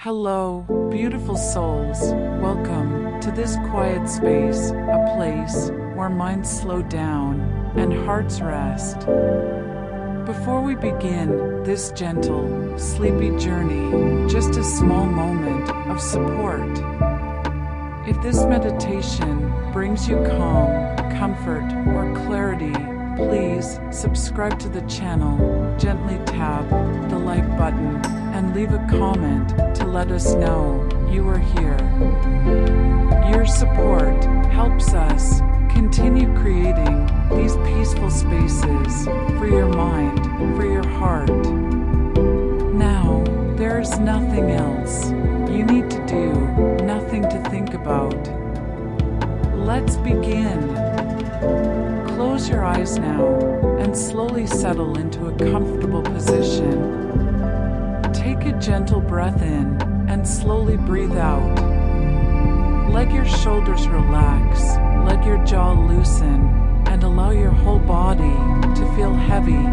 Hello, beautiful souls. Welcome to this quiet space, a place where minds slow down and hearts rest. Before we begin this gentle, sleepy journey, just a small moment of support. If this meditation brings you calm, comfort, or clarity, please subscribe to the channel, gently tap the like button, and leave a comment to let us know you are here. Your support helps us continue creating these peaceful spaces for your mind, for your heart. Now, there's nothing else you need to do, nothing to think about. Let's begin. Close your eyes now and slowly settle into a comfortable position. Take a gentle breath in and slowly breathe out. Let your shoulders relax, let your jaw loosen, and allow your whole body to feel heavy.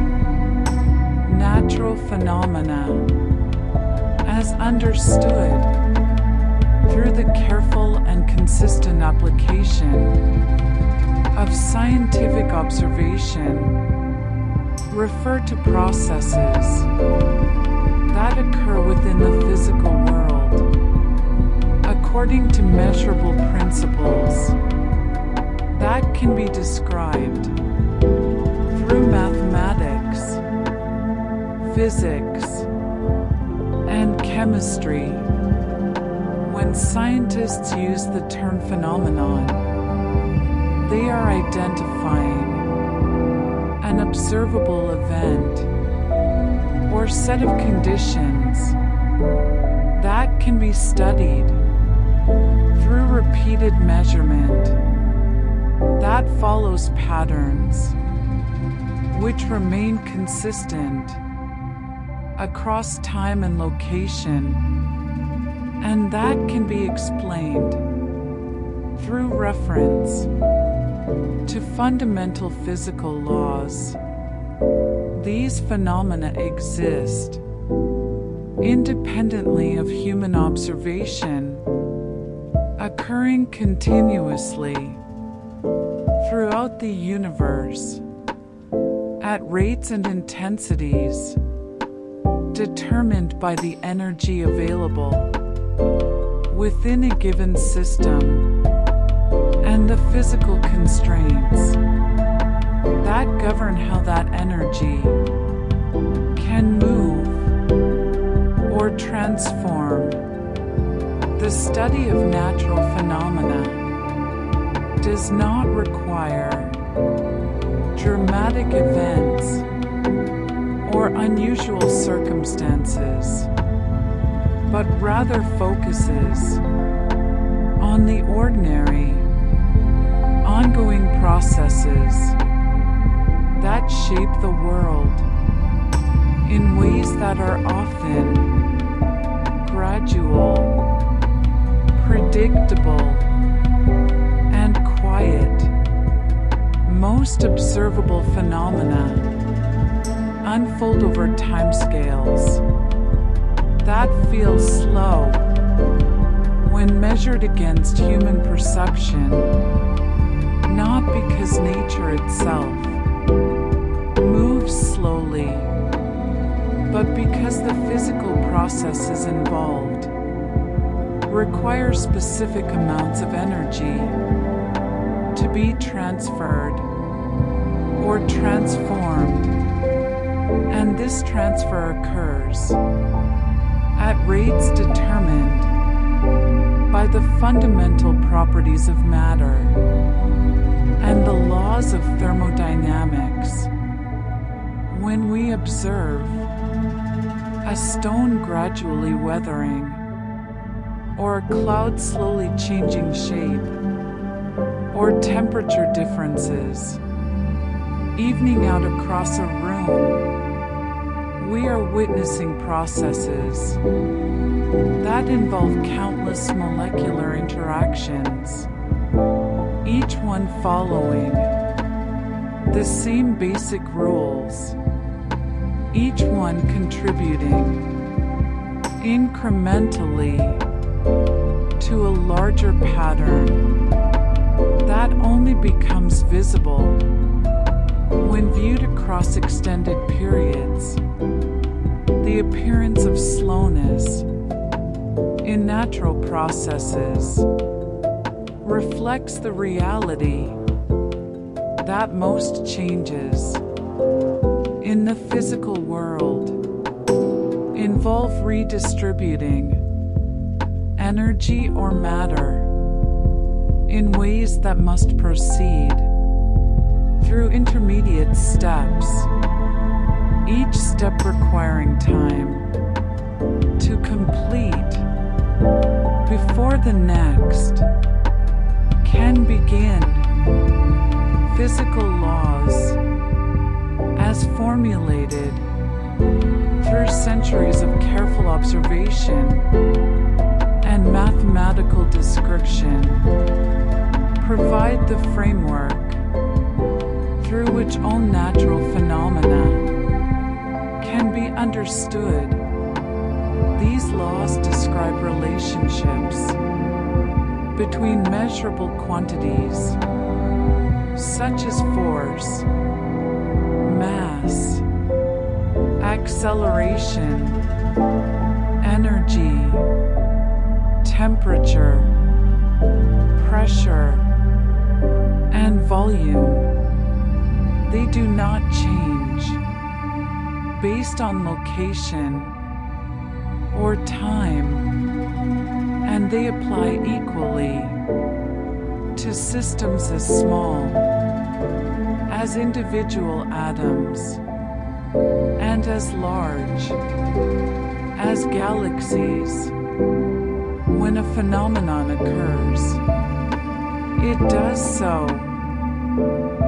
Natural phenomena, as understood through the careful and consistent application of scientific observation, refer to processes that occur within the physical world according to measurable principles that can be described through mathematics, physics, and chemistry. When scientists use the term phenomenon, they are identifying an observable event or set of conditions that can be studied through repeated measurement that follows patterns which remain consistent across time and location, and that can be explained through reference to fundamental physical laws. These phenomena exist independently of human observation, occurring continuously throughout the universe at rates and intensities determined by the energy available within a given system and the physical constraints that govern how that energy can move or transform. The study of natural phenomena does not require dramatic events or unusual circumstances, but rather focuses on the ordinary, ongoing processes that shape the world in ways that are often gradual, predictable, and quiet. Most observable phenomena unfold over timescales that feel slow when measured against human perception, not because nature itself moves slowly, but because the physical processes involved require specific amounts of energy to be transferred or transformed, and this transfer occurs at rates determined by the fundamental properties of matter and the laws of thermodynamics. When we observe a stone gradually weathering, or a cloud slowly changing shape, or temperature differences evening out across a room, we are witnessing processes that involve countless molecular interactions, each one following the same basic rules, each one contributing incrementally to a larger pattern that only becomes visible when viewed across extended periods. The appearance of slowness in natural processes reflects the reality that most changes in the physical world involve redistributing energy or matter in ways that must proceed through intermediate steps, each step requiring time to complete before the next can begin. Physical laws, as formulated through centuries of careful observation and mathematical description, provide the framework through which all natural phenomena can be understood. These laws describe relationships between measurable quantities such as force, mass, acceleration, energy, temperature, pressure, and volume. They do not change based on location or time, and they apply equally to systems as small as individual atoms and as large as galaxies. When a phenomenon occurs, it does so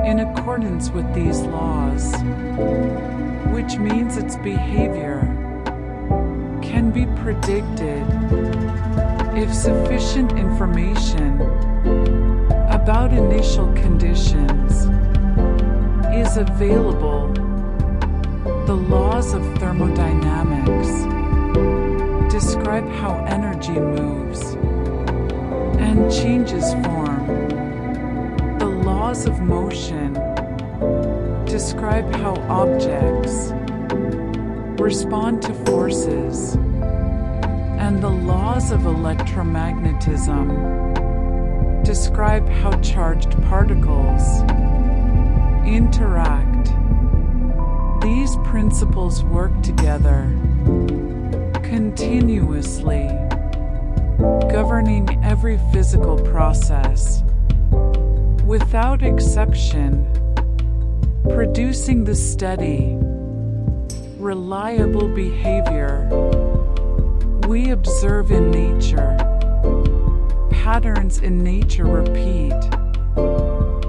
in accordance with these laws, which means its behavior can be predicted if sufficient information about initial conditions is available. The laws of thermodynamics describe how energy moves and changes form. The laws of motion describe how objects respond to forces, and the laws of electromagnetism describe how charged particles interact. These principles work together continuously, governing every physical process without exception, producing the steady, reliable behavior we observe in nature. Patterns in nature repeat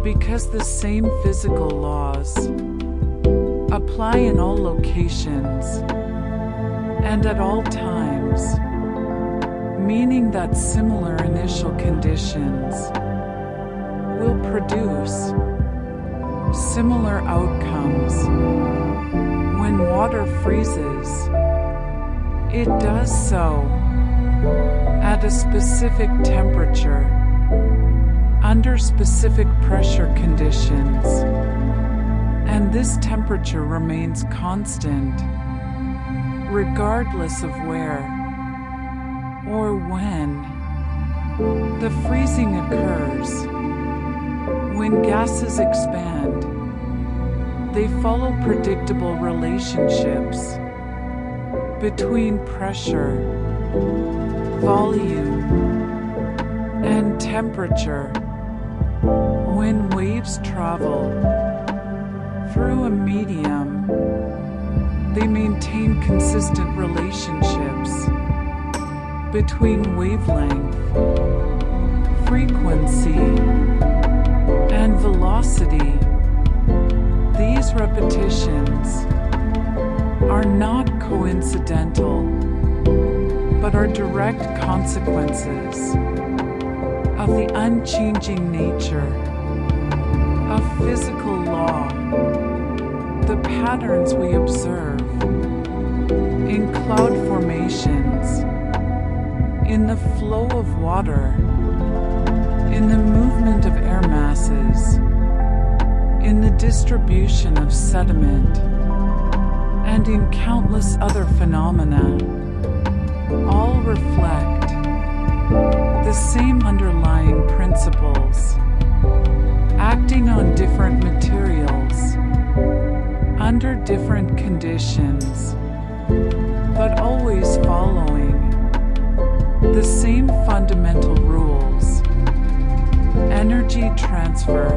because the same physical laws apply in all locations and at all times, meaning that similar initial conditions will produce similar outcomes. When water freezes, it does so at a specific temperature, under specific pressure conditions, and this temperature remains constant regardless of where or when the freezing occurs. When gases expand, they follow predictable relationships between pressure, volume, and temperature. When waves travel through a medium, they maintain consistent relationships between wavelength, frequency, and velocity. These repetitions are not coincidental, but are direct consequences of the unchanging nature of physical law. The patterns we observe in cloud formations, in the flow of water, in the movement of air masses, in the distribution of sediment, and in countless other phenomena, all reflect the same underlying principles, acting on different materials, under different conditions, but always following the same fundamental rules. Energy transfer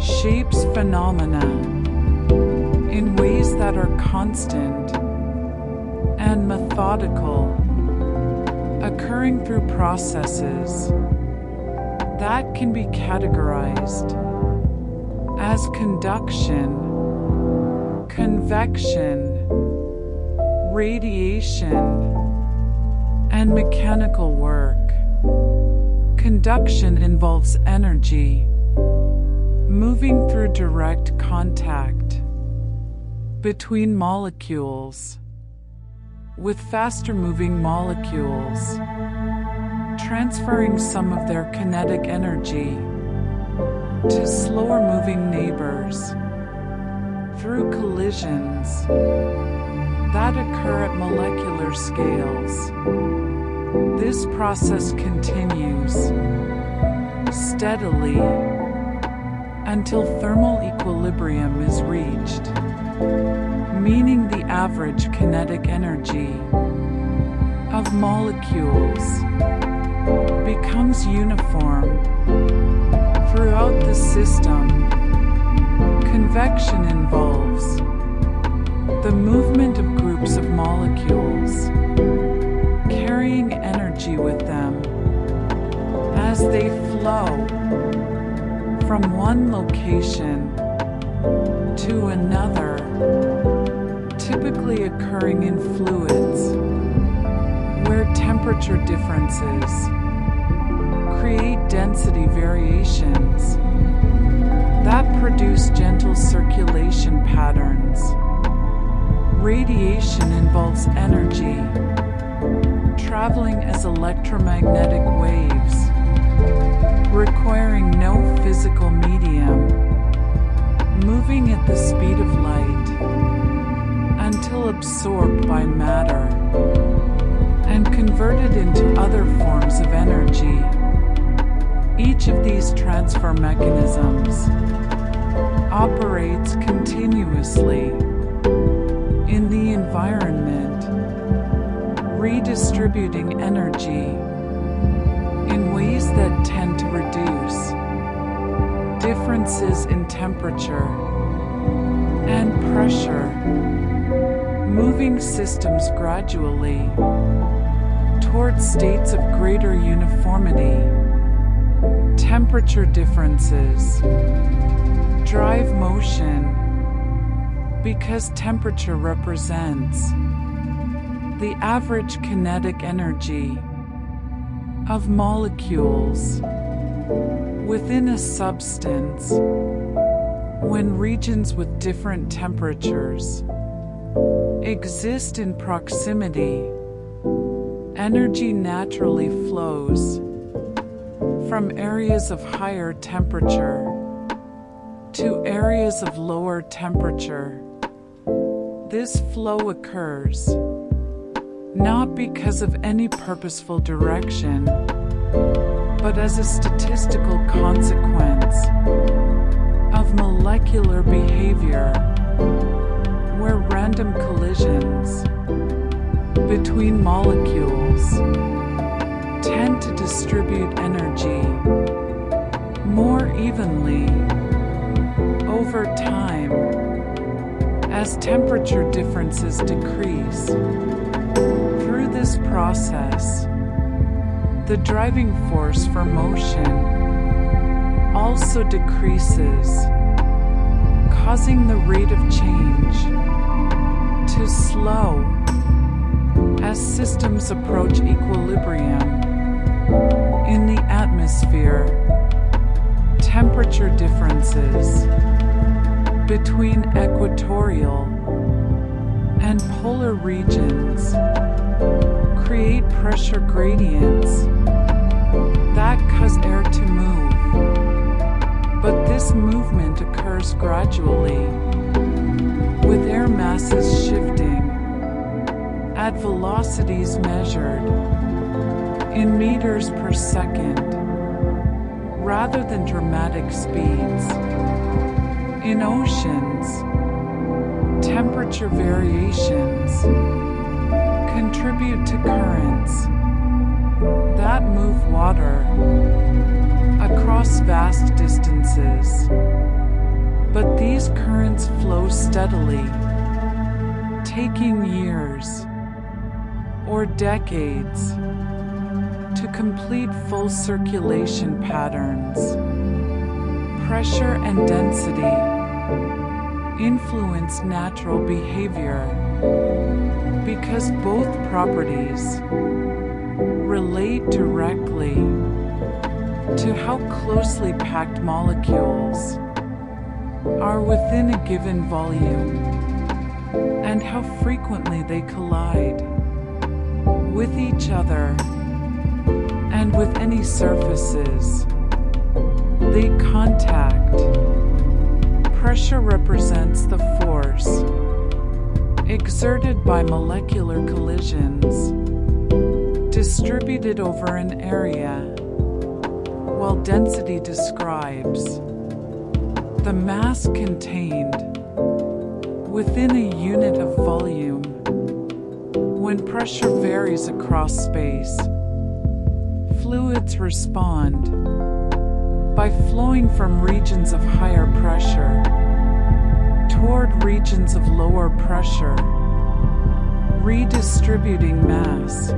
shapes phenomena in ways that are constant and methodical, occurring through processes that can be categorized as conduction, convection, radiation, and mechanical work. Conduction involves energy moving through direct contact between molecules, with faster-moving molecules transferring some of their kinetic energy to slower-moving neighbors through collisions that occur at molecular scales. This process continues steadily until thermal equilibrium is reached, meaning the average kinetic energy of molecules becomes uniform throughout the system. Convection involves the movement of groups of molecules carrying energy with them as they flow from one location to another, typically occurring in fluids where temperature differences create density variations that produce gentle circulation patterns. Radiation involves energy traveling as electromagnetic waves, requiring no physical medium, moving at the speed of light until absorbed by matter and converted into other forms of energy. Each of these transfer mechanisms operates continuously in the environment, redistributing energy in ways that tend to reduce differences in temperature and pressure, moving systems gradually towards states of greater uniformity. Temperature differences drive motion because temperature represents the average kinetic energy of molecules within a substance. When regions with different temperatures exist in proximity, energy naturally flows from areas of higher temperature to areas of lower temperature. This flow occurs not because of any purposeful direction, but as a statistical consequence of molecular behavior, where random collisions between molecules tend to distribute energy more evenly over time as temperature differences decrease. Through this process, the driving force for motion also decreases, causing the rate of change to slow as systems approach equilibrium. In the atmosphere, temperature differences between equatorial and polar regions create pressure gradients that cause air to move. But this movement occurs gradually, with air masses shifting at velocities measured in meters per second, rather than dramatic speeds. In oceans, temperature variations contribute to currents that move water across vast distances. But these currents flow steadily, taking years or decades to complete full circulation patterns. Pressure and density influence natural behavior because both properties relate directly to how closely packed molecules are within a given volume and how frequently they collide with each other and with any surfaces they contact. Pressure represents the force exerted by molecular collisions distributed over an area, while density describes the mass contained within a unit of volume. When pressure varies across space, fluids respond by flowing from regions of higher pressure toward regions of lower pressure, redistributing mass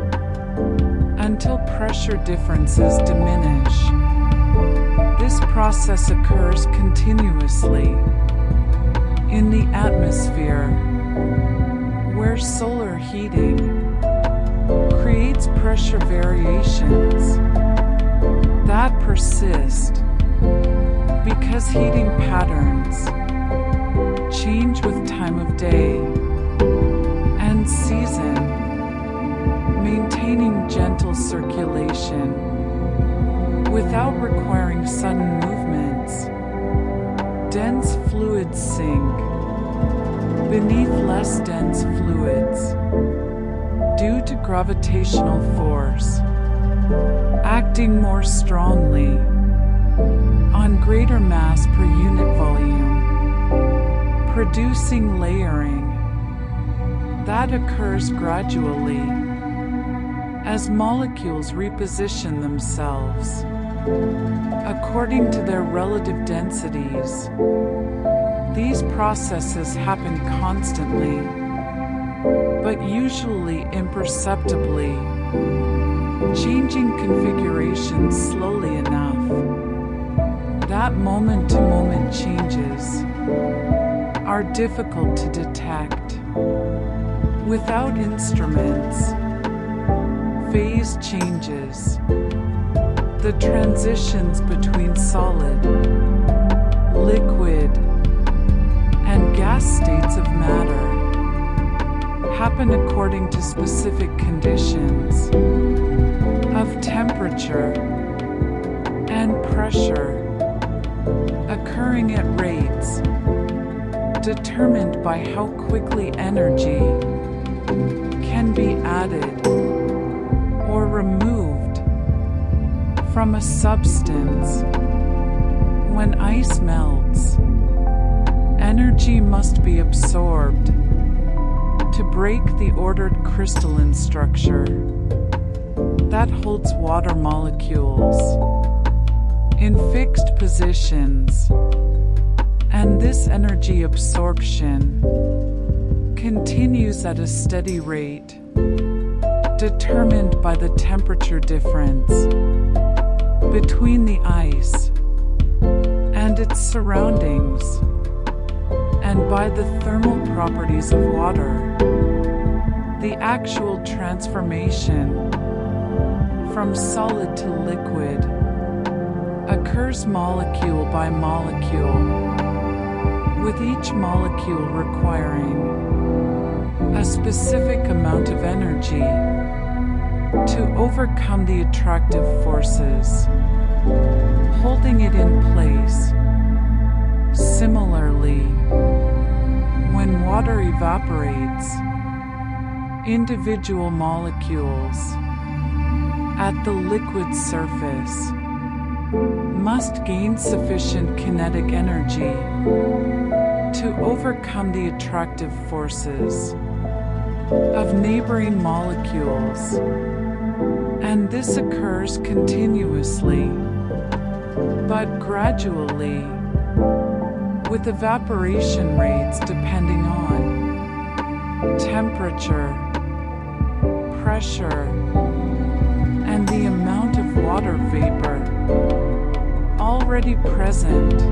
until pressure differences diminish. This process occurs continuously in the atmosphere, where solar heating creates pressure variations that persist because heating patterns change with time of day and season, maintaining gentle circulation without requiring sudden movements. Dense fluids sink beneath less dense fluids due to gravitational force acting more strongly on greater mass per unit volume, producing layering that occurs gradually as molecules reposition themselves according to their relative densities. These processes happen constantly, but usually imperceptibly, changing configurations slowly enough that moment-to-moment changes are difficult to detect. Without instruments, phase changes, the transitions between solid, liquid, and gas states of matter happen according to specific conditions of temperature and pressure, occurring at rates determined by how quickly energy can be added or removed from a substance. When ice melts, energy must be absorbed to break the ordered crystalline structure that holds water molecules in fixed positions, and this energy absorption continues at a steady rate determined by the temperature difference between the ice and its surroundings, and by the thermal properties of water. The actual transformation from solid to liquid occurs molecule by molecule, with each molecule requiring a specific amount of energy to overcome the attractive forces, holding it in place. Similarly, when water evaporates, individual molecules at the liquid surface must gain sufficient kinetic energy to overcome the attractive forces of neighboring molecules, and this occurs continuously, but gradually, with evaporation rates depending on temperature, pressure, and the amount of water vapor already present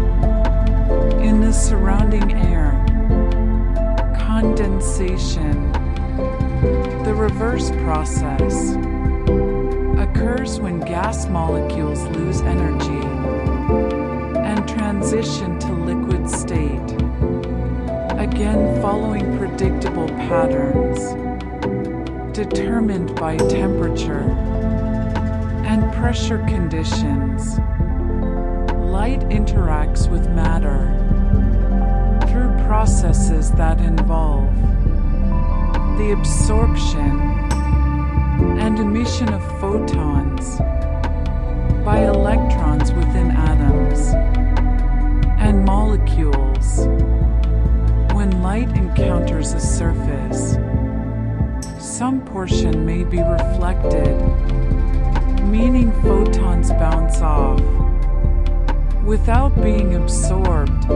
in the surrounding air. Condensation. The reverse process occurs when gas molecules lose energy and transition to liquid state, again following predictable patterns determined by temperature and pressure conditions. Light interacts with matter through processes that involve the absorption and emission of photons by electrons within atoms and molecules. When light encounters a surface, some portion may be reflected, meaning photons bounce off without being absorbed,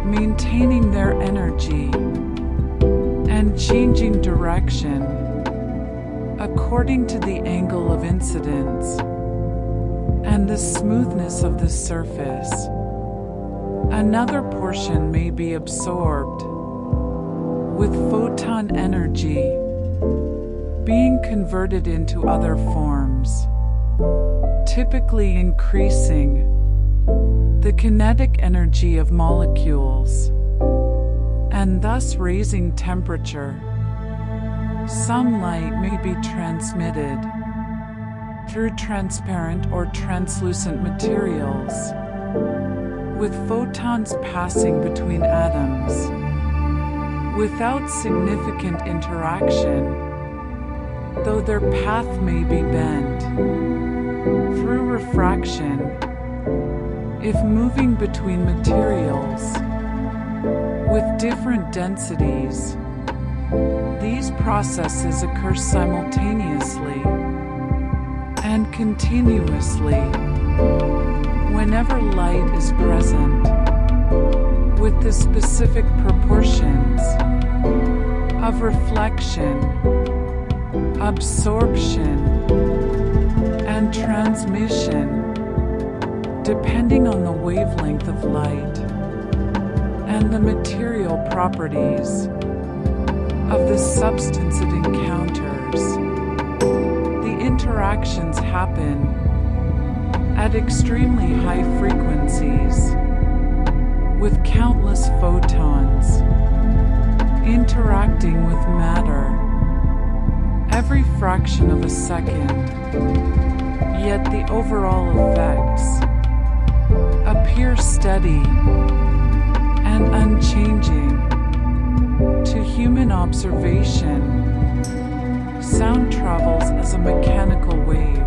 maintaining their energy and changing direction according to the angle of incidence and the smoothness of the surface. Another portion may be absorbed, with photon energy being converted into other forms, typically increasing the kinetic energy of molecules and thus raising temperature. Some light may be transmitted through transparent or translucent materials, with photons passing between atoms without significant interaction, though their path may be bent through refraction if moving between materials with different densities. These processes occur simultaneously and continuously whenever light is present, with the specific proportions of reflection, absorption, and transmission depending on the wavelength of light and the material properties of the substance it encounters. The interactions happen at extremely high frequencies, with countless photons interacting with matter every fraction of a second, yet the overall effects appear steady and unchanging to human observation. Sound travels as a mechanical wave,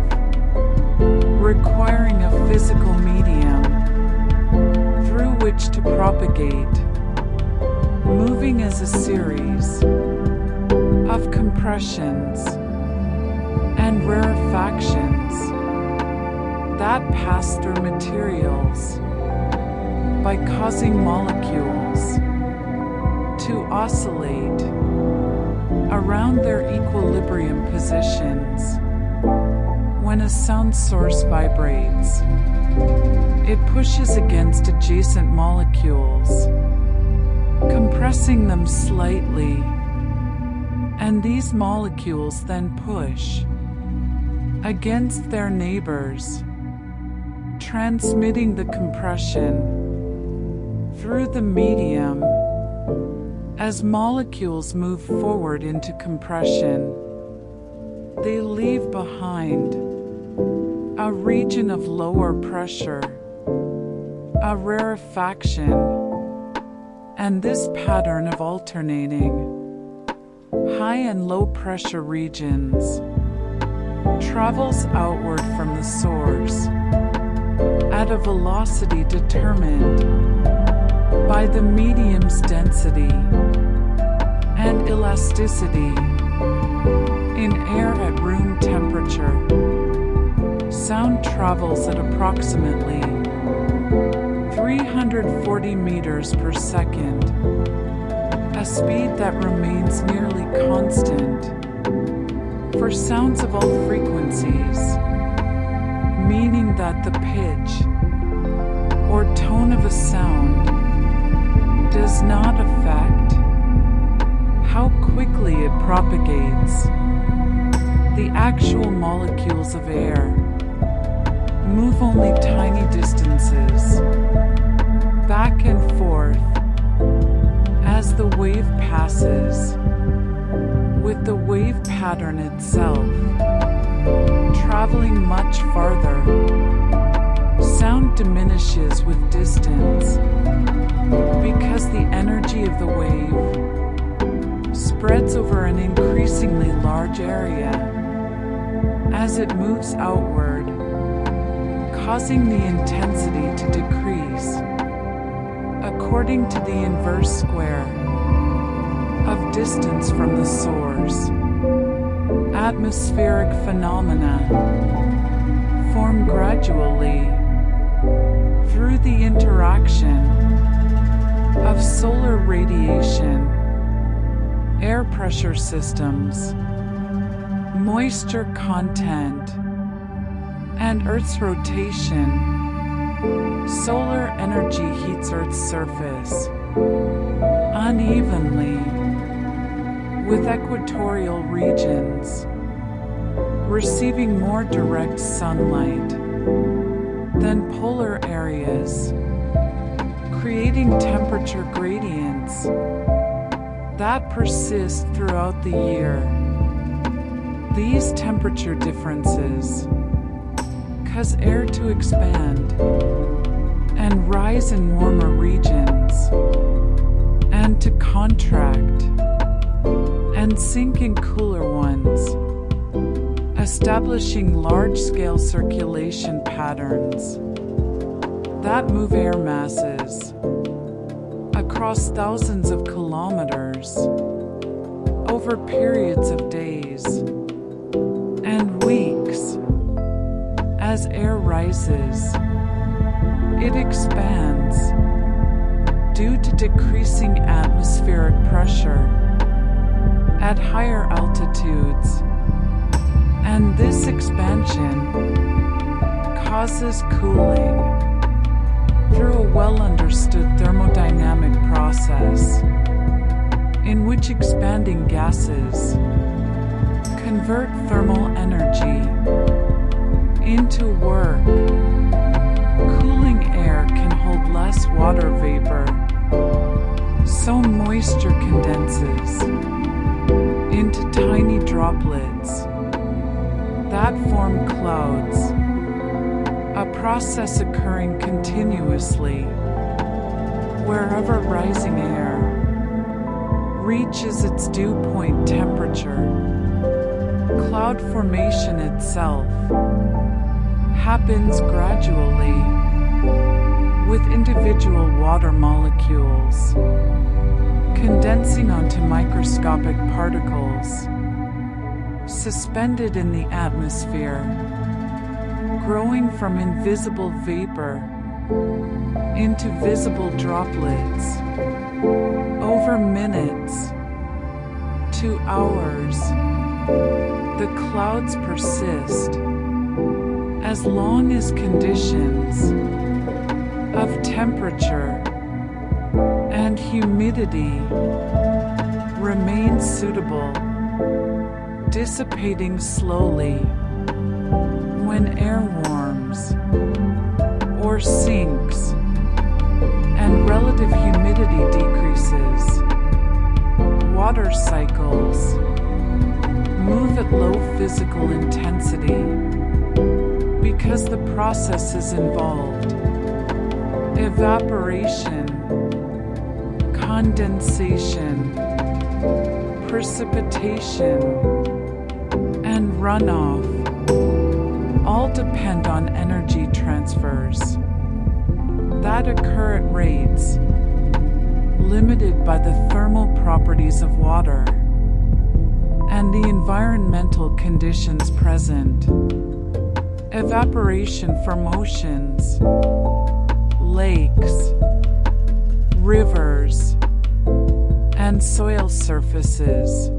requiring a physical medium through which to propagate, moving as a series of compressions and rarefactions that pass through materials by causing molecules to oscillate around their equilibrium positions. When a sound source vibrates, it pushes against adjacent molecules, compressing them slightly, and these molecules then push against their neighbors, transmitting the compression through the medium As molecules move forward into compression, they leave behind a region of lower pressure, a rarefaction, and this pattern of alternating high and low pressure regions travels outward from the source at a velocity determined by the medium's density and elasticity in air at room temperature. Sound travels at approximately 340 meters per second, a speed that remains nearly constant for sounds of all frequencies, meaning that the pitch or tone of a sound does not affect how quickly it propagates. The actual molecules of air move only tiny distances back and forth as the wave passes, with the wave pattern itself traveling much farther. Sound diminishes with distance because the energy of the wave spreads over an increasingly large area as it moves outward, causing the intensity to decrease according to the inverse square of distance from the source. Atmospheric phenomena form gradually through the interaction of solar radiation, air pressure systems, moisture content, and Earth's rotation. Solar energy heats Earth's surface unevenly, with equatorial regions receiving more direct sunlight than polar areas, creating temperature gradients that persist throughout the year. These temperature differences cause air to expand and rise in warmer regions, and to contract and sink in cooler ones, establishing large-scale circulation patterns that move air masses across thousands of kilometers over periods of days and weeks. As air rises, it expands due to decreasing atmospheric pressure at higher altitudes, and this expansion causes cooling through a well-understood thermodynamic process in which expanding gases convert thermal energy into work. Cooling air can hold less water vapor, so moisture condenses into tiny droplets that form clouds, a process occurring continuously wherever rising air reaches its dew point temperature. Cloud formation itself happens gradually, with individual water molecules condensing onto microscopic particles suspended in the atmosphere, growing from invisible vapor into visible droplets over minutes to hours. The clouds persist as long as conditions of temperature and humidity remain suitable, dissipating slowly when air warms or sinks and relative humidity decreases. physical intensity because the process is involved. Evaporation, condensation, precipitation, and runoff all depend on energy transfers that occur at rates limited by the thermal properties of water and the environmental conditions present. Evaporation from oceans, lakes, rivers, and soil surfaces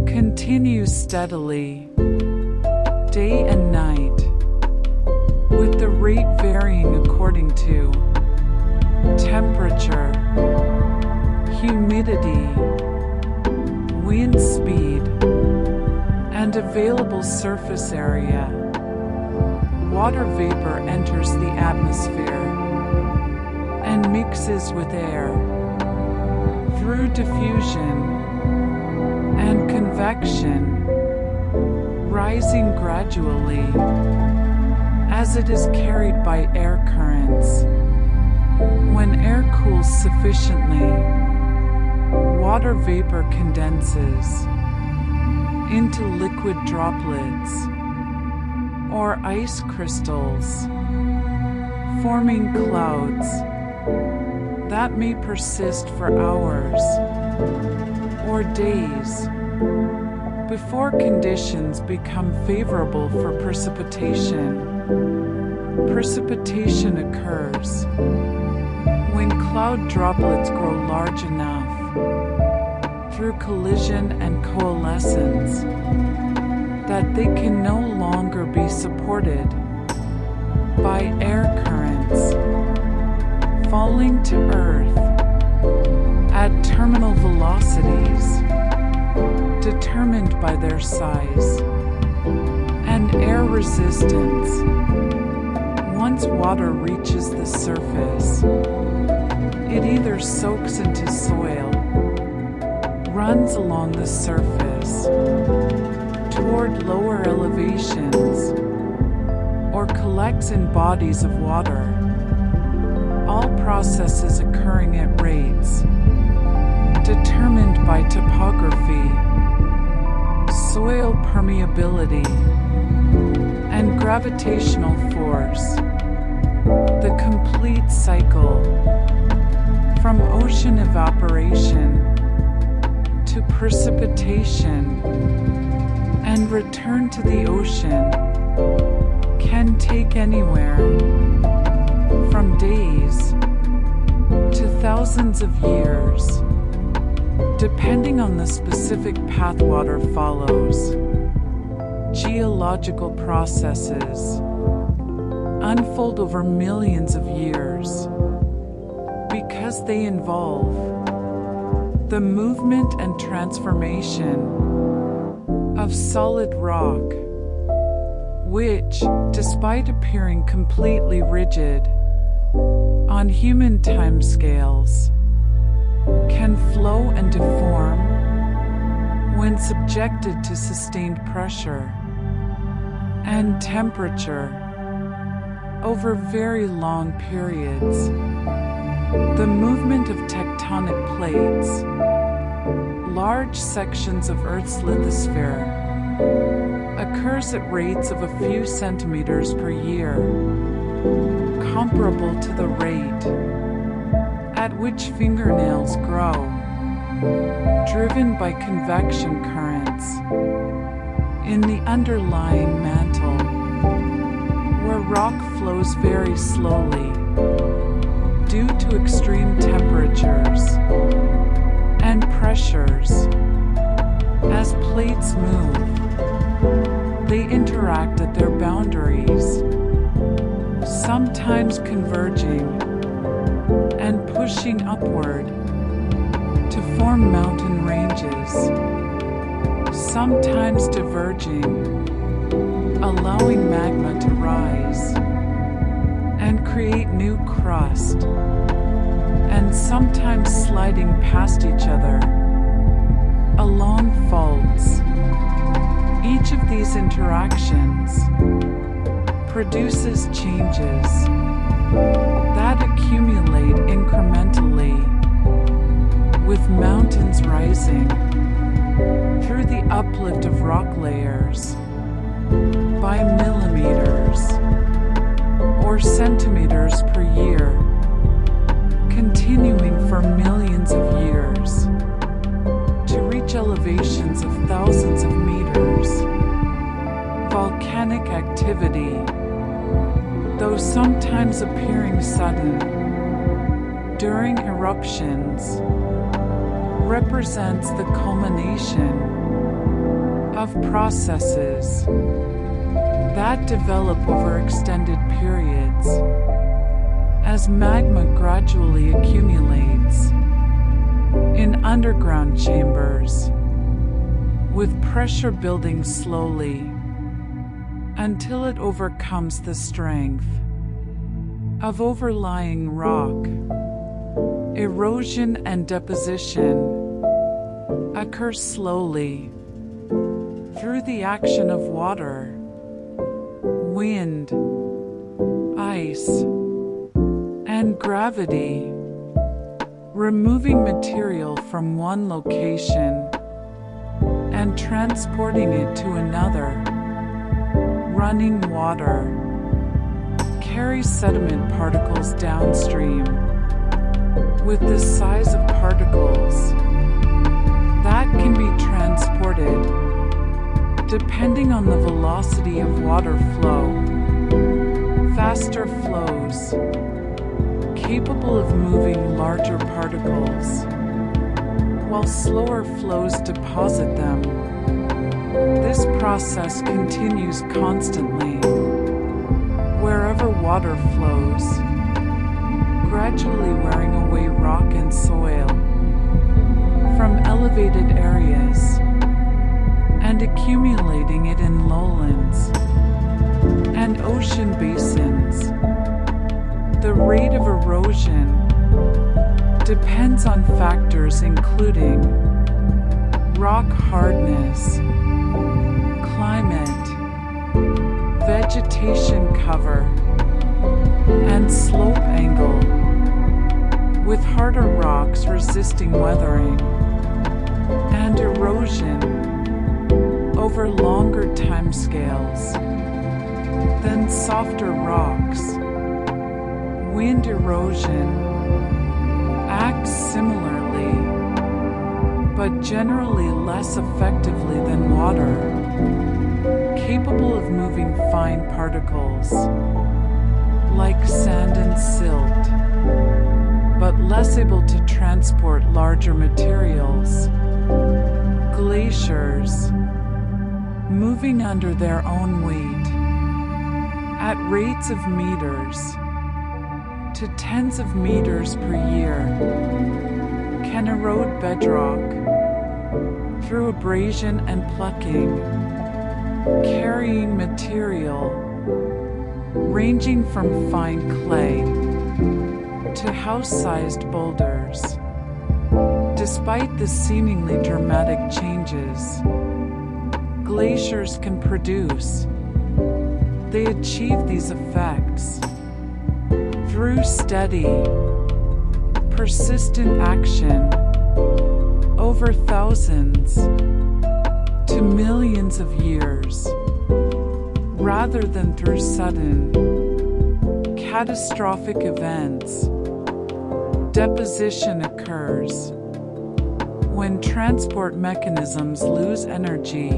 continues steadily, day and night, with the rate varying according to temperature, humidity, wind speed, and available surface area. Water vapor enters the atmosphere and mixes with air through diffusion and convection, rising gradually as it is carried by air currents. When air cools sufficiently, water vapor condenses into liquid droplets or ice crystals, forming clouds that may persist for hours or days before conditions become favorable for precipitation. Precipitation occurs when cloud droplets grow large enough through collision and coalescence that they can no longer be supported by air currents, falling to Earth at terminal velocities determined by their size and air resistance. Once water reaches the surface, it either soaks into soil, runs along the surface toward lower elevations, or collects in bodies of water, all processes occurring at rates determined by topography, soil permeability, and gravitational force. The complete cycle, from ocean evaporation to precipitation and return to the ocean, can take anywhere from days to thousands of years, depending on the specific path water follows. Geological processes unfold over millions of years because they involve the movement and transformation of solid rock, which, despite appearing completely rigid on human timescales, can flow and deform when subjected to sustained pressure and temperature over very long periods. The movement of tectonic plates, large sections of Earth's lithosphere, occurs at rates of a few centimeters per year, comparable to the rate at which fingernails grow, driven by convection currents in the underlying mantle, where rock flows very slowly due to extreme temperatures and pressures. As plates move, they interact at their boundaries, sometimes converging and pushing upward to form mountain ranges, sometimes diverging, allowing magma to rise and create new crust, and sometimes sliding past each other along faults Each of these interactions produces changes that accumulate incrementally, with mountains rising through the uplift of rock layers by millimeters or centimeters per year, continuing for millions of years to reach elevations of thousands of meters. Volcanic activity, though sometimes appearing sudden during eruptions, represents the culmination of processes that develop over extended periods as magma gradually accumulates in underground chambers, with pressure building slowly until it overcomes the strength of overlying rock. Erosion and deposition occur slowly through the action of water, wind, ice, and gravity, removing material from one location and transporting it to another. Running water carries sediment particles downstream with the size of particles that can be transported depending on the velocity of water flow. Faster flows capable of moving larger particles, while slower flows deposit them. This process continues constantly wherever water flows, gradually wearing away rock and soil from elevated areas and accumulating it in lowlands and ocean basins. The rate of erosion depends on factors including rock hardness, climate, vegetation cover, and slope angle, with harder rocks resisting weathering and erosion over longer timescales than softer rocks. Wind erosion acts similarly, but generally less effectively than water, capable of moving fine particles like sand and silt, but less able to transport larger materials. Glaciers, moving under their own weight at rates of meters to tens of meters per year, can erode bedrock through abrasion and plucking, carrying material ranging from fine clay to house-sized boulders. Despite the seemingly dramatic changes glaciers can produce, they achieve these effects through steady, persistent action over thousands to millions of years, rather than through sudden, catastrophic events. Deposition occurs when transport mechanisms lose energy,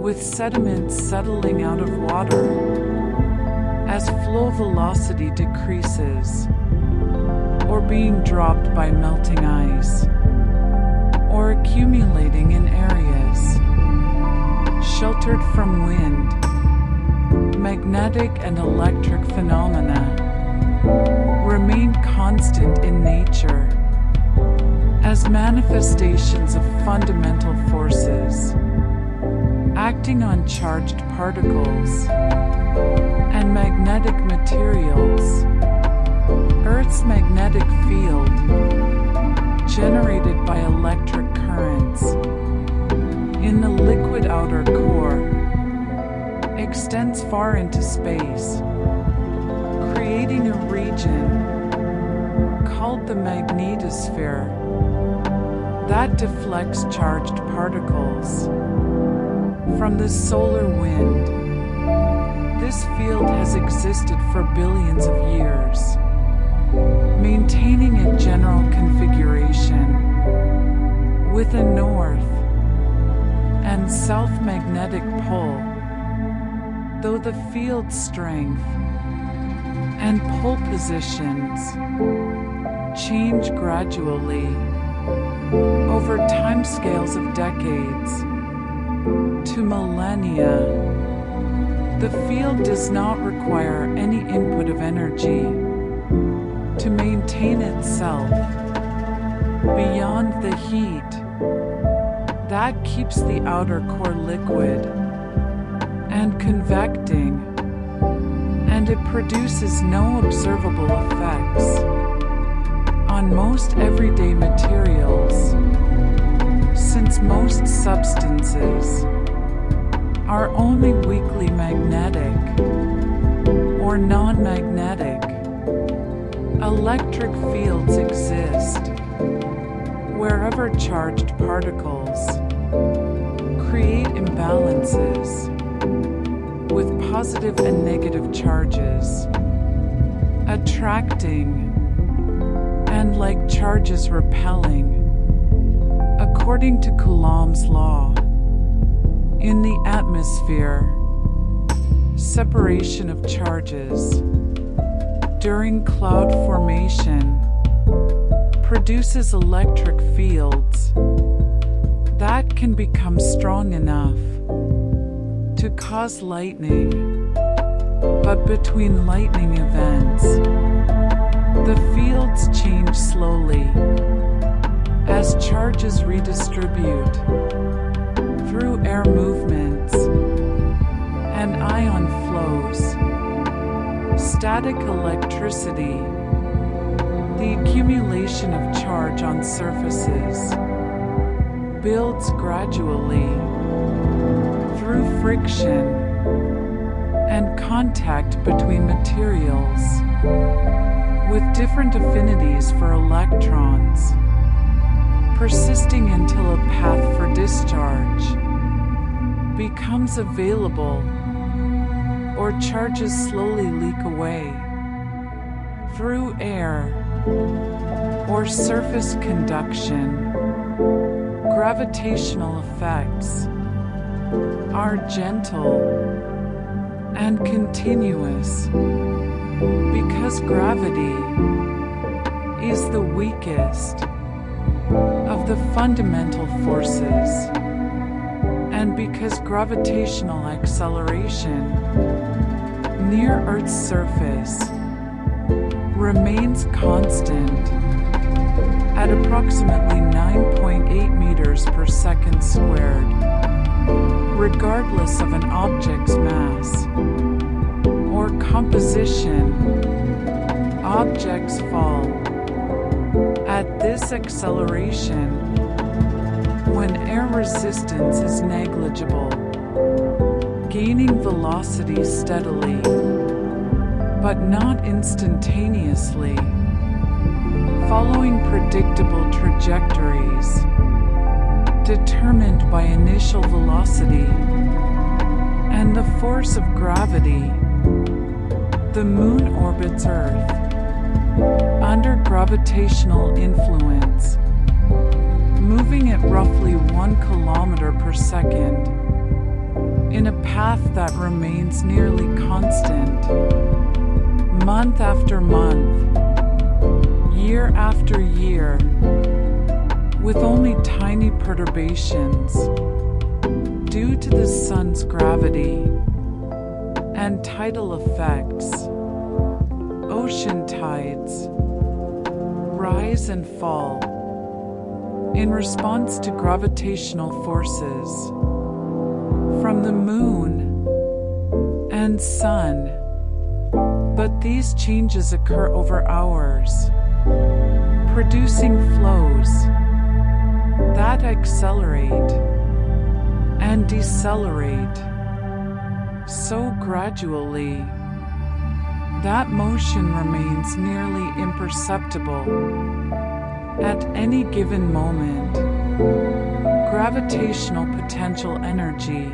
with sediments settling out of water as flow velocity decreases, or being dropped by melting ice, or accumulating in areas sheltered from wind. Magnetic and electric phenomena remain constant in nature as manifestations of fundamental forces acting on charged particles and magnetic materials. Earth's magnetic field, generated by electric currents in the liquid outer core extends far into space, creating a region called the magnetosphere that deflects charged particles from the solar wind. This field has existed for billions of years, maintaining a general configuration with a north and south magnetic pole, though the field's strength and pole positions change gradually over timescales of decades to millennia. The field does not require any input of energy to maintain itself beyond the heat that keeps the outer core liquid and convecting, and it produces no observable effects on most everyday materials, since most substances are only weakly magnetic or non-magnetic. Electric fields exist wherever charged particles create imbalances with positive and negative charges attracting and like charges repelling, according to Coulomb's law. In the atmosphere, separation of charges during cloud formation produces electric fields that can become strong enough to cause lightning. But between lightning events, the fields change slowly as charges redistribute through air movements and ion flows. Static electricity, the accumulation of charge on surfaces, builds gradually through friction and contact between materials with different affinities for electrons, persisting until a path for discharge becomes available or charges slowly leak away through air or surface conduction. Gravitational effects are gentle and continuous because gravity is the weakest of the fundamental forces, and because gravitational acceleration near Earth's surface remains constant at approximately 9.8 meters per second squared, regardless of an object's mass or composition. Objects fall at this acceleration when air resistance is negligible, gaining velocity steadily, but not instantaneously, following predictable trajectories determined by initial velocity and the force of gravity. The Moon orbits Earth under gravitational influence, moving at roughly 1 kilometer per second in a path that remains nearly constant, month after month, year after year, with only tiny perturbations due to the sun's gravity and tidal effects. Ocean tides rise and fall in response to gravitational forces from the moon and sun, but these changes occur over hours, producing flows that accelerate and decelerate so gradually that motion remains nearly imperceptible. At any given moment, gravitational potential energy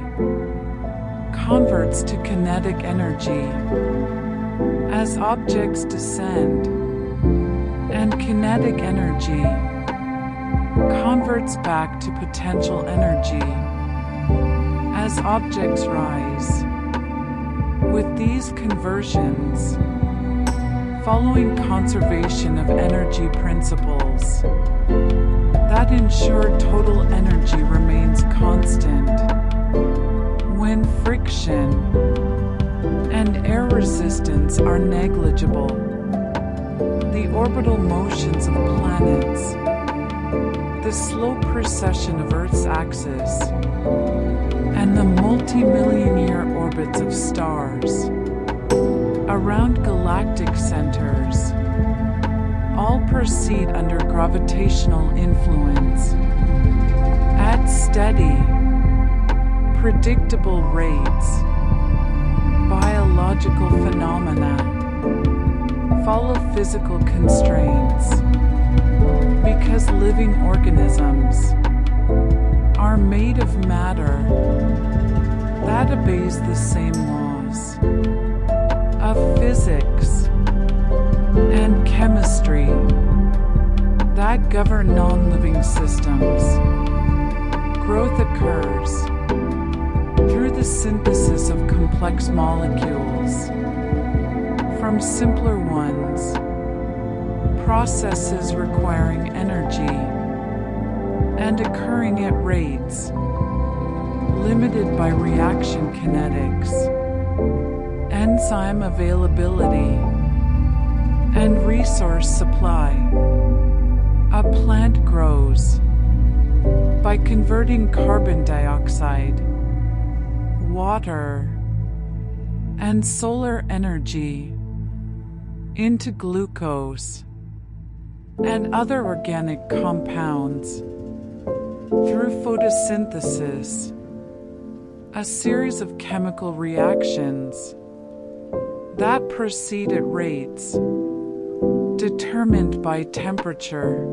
converts to kinetic energy as objects descend, and kinetic energy converts back to potential energy as objects rise. With these conversions, following conservation of energy principles that ensure total energy remains constant when friction and air resistance are negligible, the orbital motions of planets, the slow precession of Earth's axis, and the multi-million-year orbits of stars around galactic centers all proceed under gravitational influence at steady, predictable rates. Biological phenomena follow physical constraints because living organisms are made of matter that obeys the same laws of physics and chemistry that govern non-living systems. Growth occurs through the synthesis of complex molecules from simpler ones, processes requiring energy and occurring at rates limited by reaction kinetics, enzyme availability, and resource supply. A plant grows by converting carbon dioxide, water, and solar energy into glucose and other organic compounds through photosynthesis, a series of chemical reactions that proceed at rates determined by temperature,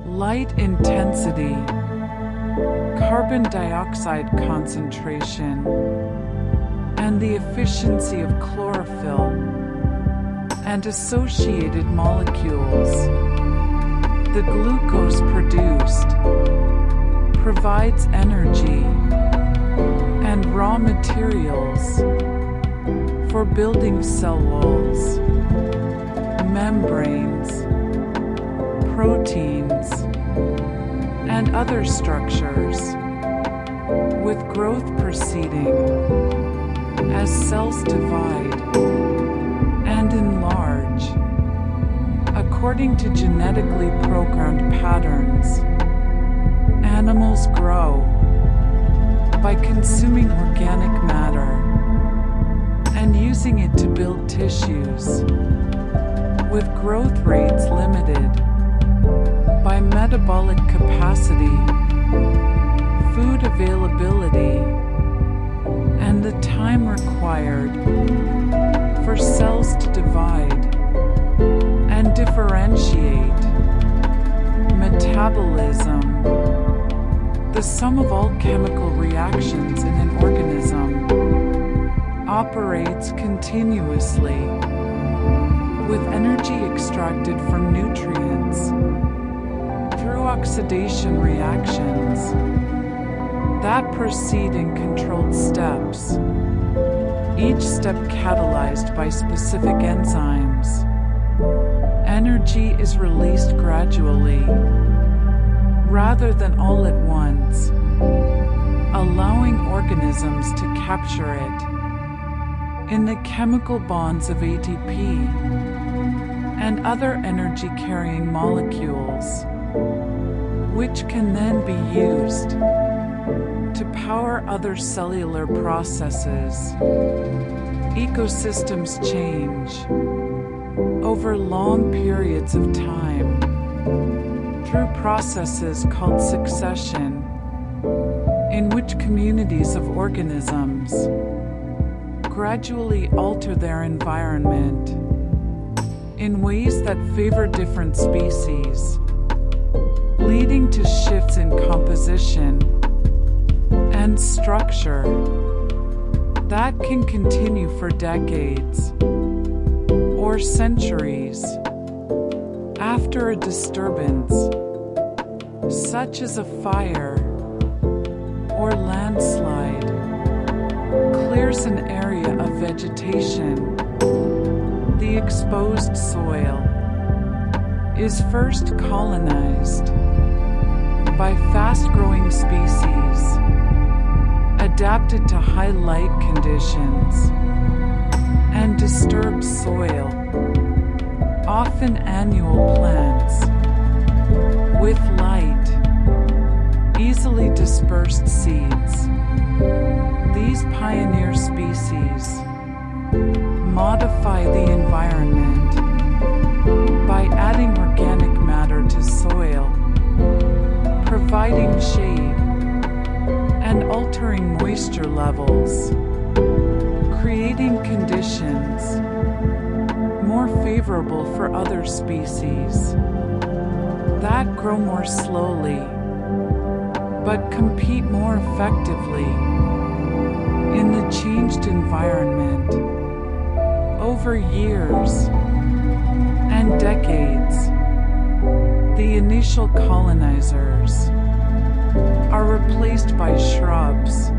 light intensity, carbon dioxide concentration, and the efficiency of chlorophyll and associated molecules. The glucose produced provides energy and raw materials for building cell walls, membranes, proteins, and other structures, with growth proceeding as cells divide and enlarge according to genetically programmed patterns. Animals grow by consuming organic matter and using it to build tissues, with growth rates limited by metabolic capacity, food availability, and the time required for cells to divide and differentiate. Metabolism, the sum of all chemical reactions in an organism, operates continuously with energy extracted from nutrients through oxidation reactions that proceed in controlled steps, each step catalyzed by specific enzymes. Energy is released gradually, rather than all at once, allowing organisms to capture it in the chemical bonds of ATP and other energy-carrying molecules, which can then be used to power other cellular processes. Ecosystems change over long periods of time through processes called succession, in which communities of organisms gradually alter their environment in ways that favor different species, leading to shifts in composition and structure that can continue for decades or centuries after a disturbance, such as a fire or landslide, clears an area of vegetation. The exposed soil is first colonized by fast-growing species adapted to high light conditions, and disturbed soil, often annual plants, with light, easily dispersed seeds. These pioneer species modify the environment by adding organic matter to soil, providing shade, and altering moisture levels, creating conditions more favorable for other species that grow more slowly but compete more effectively in the changed environment. Over years and decades, the initial colonizers are replaced by shrubs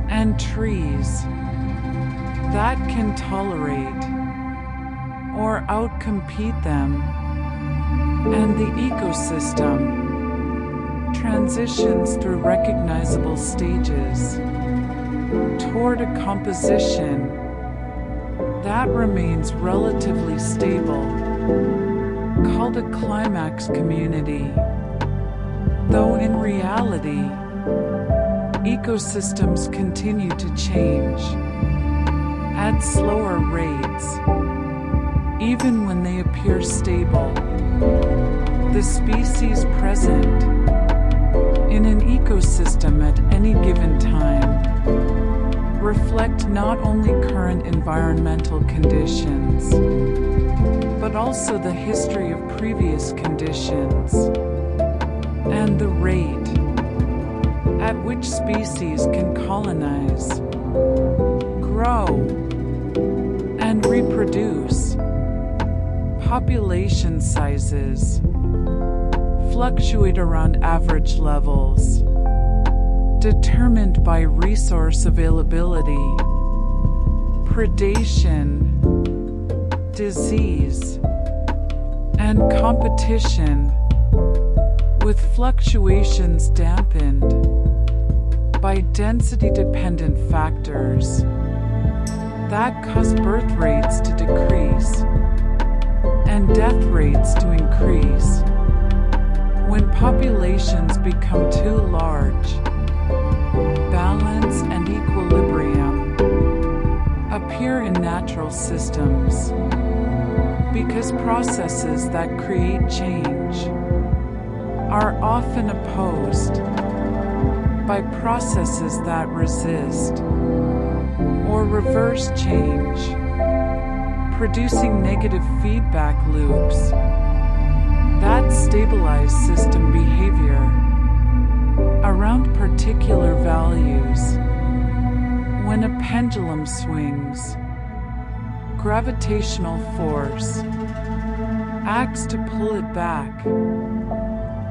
and trees that can tolerate or outcompete them, and the ecosystem transitions through recognizable stages toward a composition that remains relatively stable, called a climax community, though in reality, ecosystems continue to change at slower rates, even when they appear stable. The species present in an ecosystem at any given time reflect not only current environmental conditions, but also the history of previous conditions and the rate at which species can colonize, grow, and reproduce. Population sizes fluctuate around average levels, determined by resource availability, predation, disease, and competition, with fluctuations dampened by density-dependent factors that cause birth rates to decrease and death rates to increase. When populations become too large, balance and equilibrium appear in natural systems because processes that create change are often opposed by processes that resist or reverse change, producing negative feedback loops that stabilize system behavior around particular values. When a pendulum swings, gravitational force acts to pull it back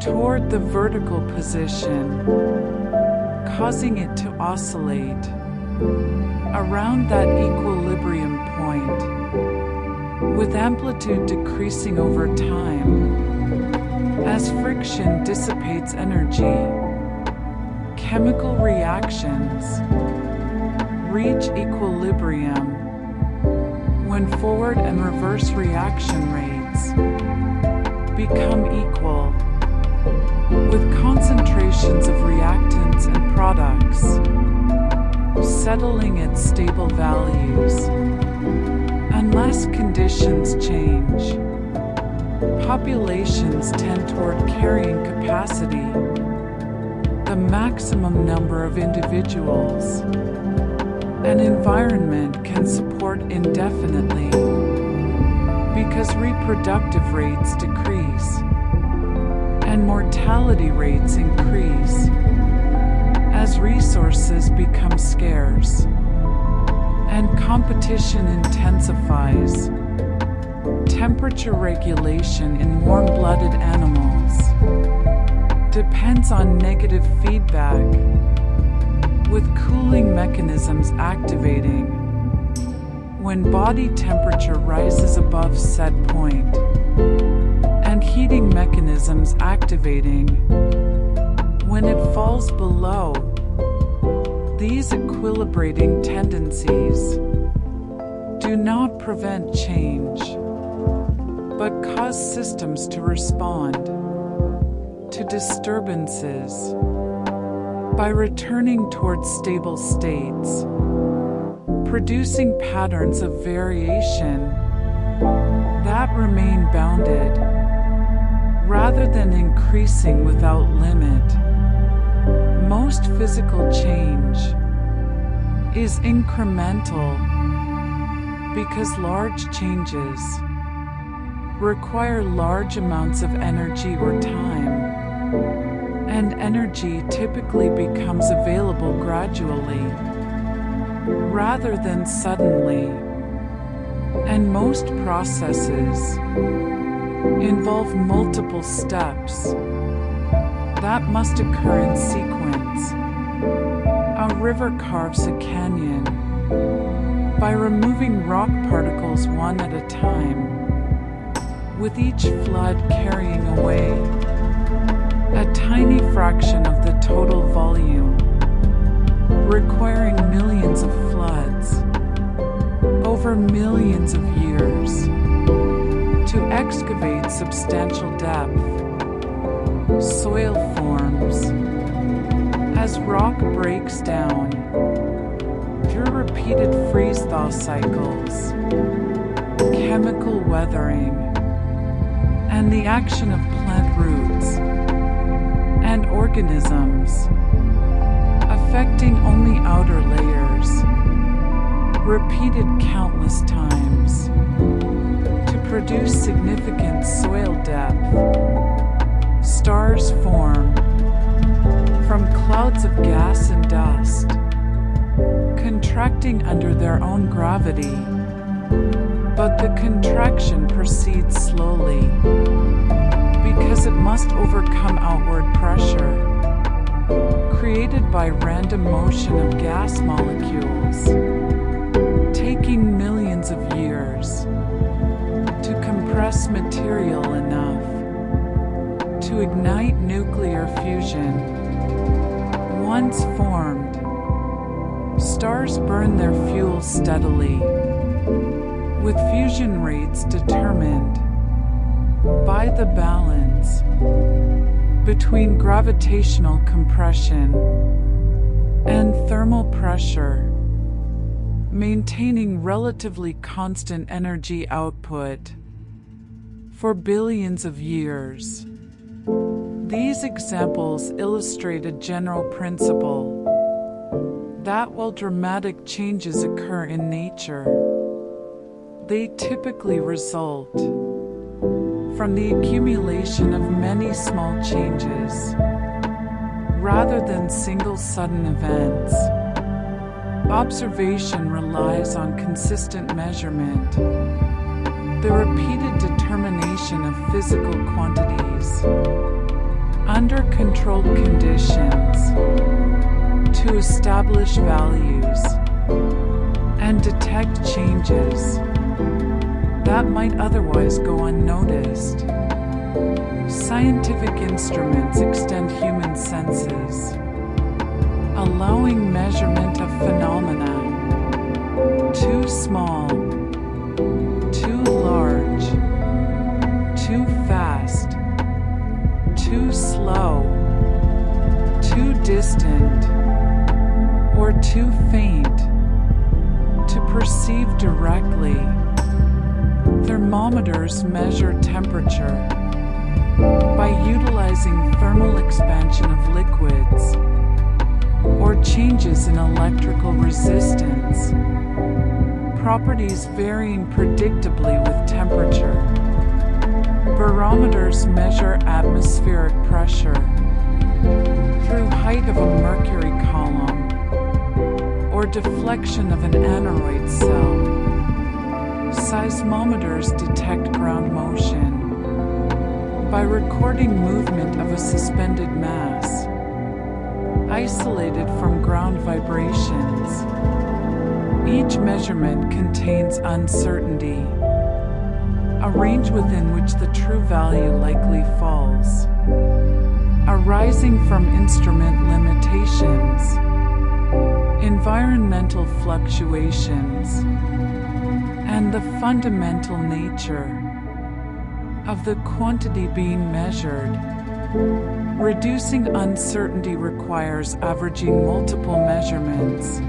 toward the vertical position, causing it to oscillate around that equilibrium point, with amplitude decreasing over time as friction dissipates energy. Chemical reactions reach equilibrium when forward and reverse reaction rates become equal, with concentrations of reactants and products settling at stable values. Unless conditions change, populations tend toward carrying capacity, the maximum number of individuals an environment can support indefinitely, because reproductive rates decrease and mortality rates increase as resources become scarce and competition intensifies. Temperature regulation in warm-blooded animals depends on negative feedback, with cooling mechanisms activating when body temperature rises above set point, and heating mechanisms activating when it falls below. These equilibrating tendencies do not prevent change, but cause systems to respond to disturbances by returning towards stable states, producing patterns of variation that remain bounded rather than increasing without limit. Most physical change is incremental because large changes require large amounts of energy or time, and energy typically becomes available gradually rather than suddenly, and most processes involve multiple steps that must occur in sequence. A river carves a canyon by removing rock particles one at a time, with each flood carrying away a tiny fraction of the total volume, requiring millions of floods over millions of years to excavate substantial depth. Soil forms as rock breaks down through repeated freeze-thaw cycles, chemical weathering, and the action of plant roots and organisms, affecting only outer layers, repeated countless times to produce significant soil depth. Stars form from clouds of gas and dust, contracting under their own gravity, but the contraction proceeds slowly because it must overcome outward pressure created by random motion of gas molecules, taking millions of years to compress material enough to ignite nuclear fusion. Once formed, stars burn their fuel steadily, with fusion rates determined by the balance between gravitational compression and thermal pressure, maintaining relatively constant energy output for billions of years. These examples illustrate a general principle that while dramatic changes occur in nature, they typically result from the accumulation of many small changes rather than single sudden events. Observation relies on consistent measurement, the repeated determination of physical quantities under controlled conditions to establish values and detect changes that might otherwise go unnoticed. Scientific instruments extend human senses, allowing measurement of phenomena too small, too large, too fast, too slow, too distant, or too faint to perceive directly. Thermometers measure temperature by utilizing thermal expansion of liquids or changes in electrical resistance, properties varying predictably with temperature. Barometers measure atmospheric pressure through height of a mercury column or deflection of an aneroid cell. Seismometers detect ground motion by recording movement of a suspended mass, isolated from ground vibrations. Each measurement contains uncertainty, a range within which the true value likely falls, arising from instrument limitations, environmental fluctuations, and the fundamental nature of the quantity being measured. Reducing uncertainty requires averaging multiple measurements,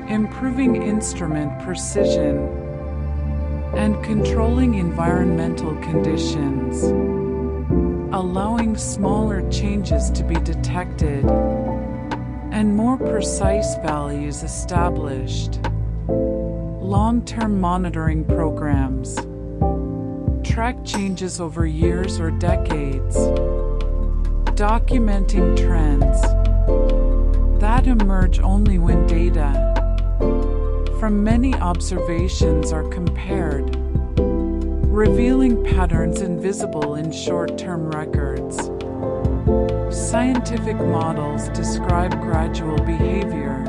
improving instrument precision, and controlling environmental conditions, allowing smaller changes to be detected and more precise values established. Long-term monitoring programs track changes over years or decades, documenting trends that emerge only when data from many observations are compared, revealing patterns invisible in short-term records. Scientific models describe gradual behavior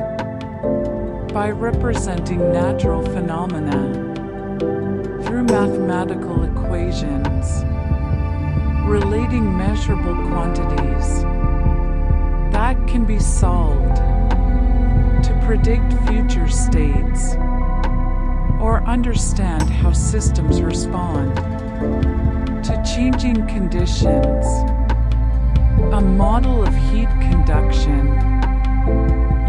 by representing natural phenomena through mathematical equations, relating measurable quantities that can be solved to predict future states or understand how systems respond to changing conditions. A model of heat conduction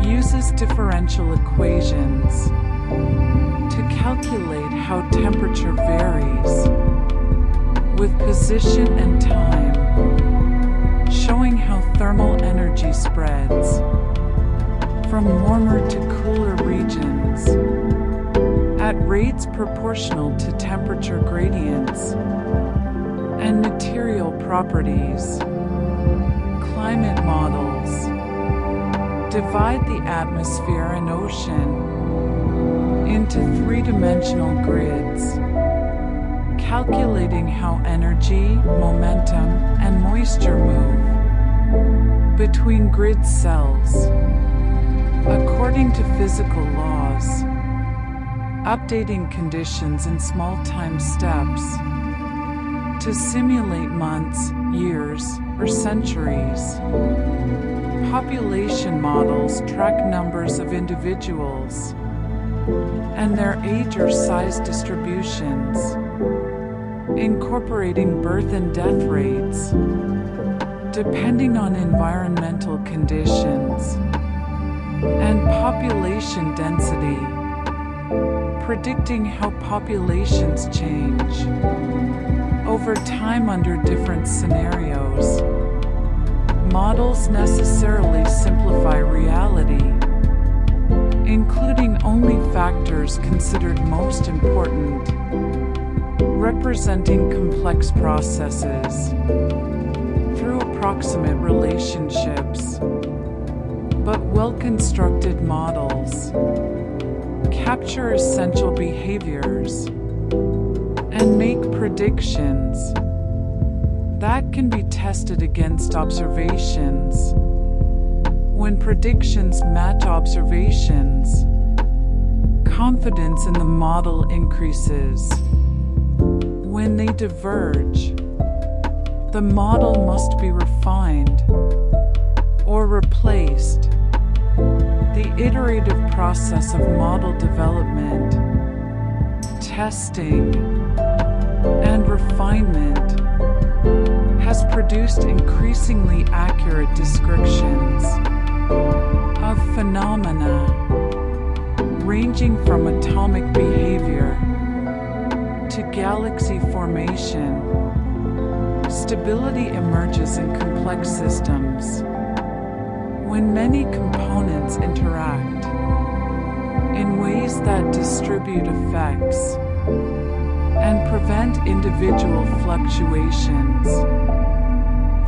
uses differential equations to calculate how temperature varies with position and time, showing how thermal energy spreads from warmer to cooler regions at rates proportional to temperature gradients and material properties. Climate models divide the atmosphere and ocean into three-dimensional grids, calculating how energy, momentum, and moisture move between grid cells according to physical laws, updating conditions in small time steps to simulate months, years, or centuries. Population models track numbers of individuals and their age or size distributions, incorporating birth and death rates depending on environmental conditions and population density, predicting how populations change over time under different scenarios. Models necessarily simplify reality, including only factors considered most important, representing complex processes through approximate relationships. But well-constructed models capture essential behaviors and make predictions that can be tested against observations. When predictions match observations, confidence in the model increases. When they diverge, the model must be refined or replaced. The iterative process of model development, testing, and refinement has produced increasingly accurate descriptions of phenomena ranging from atomic behavior to galaxy formation, Stability emerges in complex systems when many components interact in ways that distribute effects and prevent individual fluctuations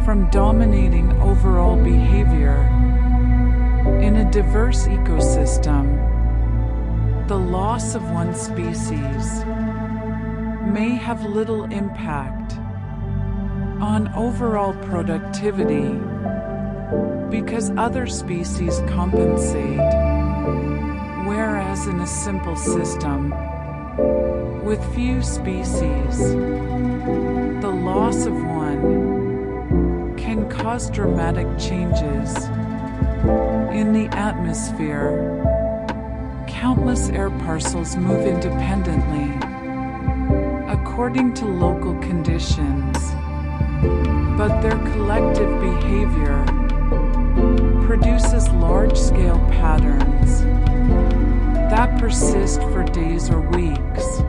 from dominating overall behavior. In a diverse ecosystem, the loss of one species may have little impact on overall productivity because other species compensate, whereas in a simple system with few species, the loss of one can cause dramatic changes in the atmosphere. Countless air parcels move independently according to local conditions, but their collective behavior produces large-scale patterns that persist for days or weeks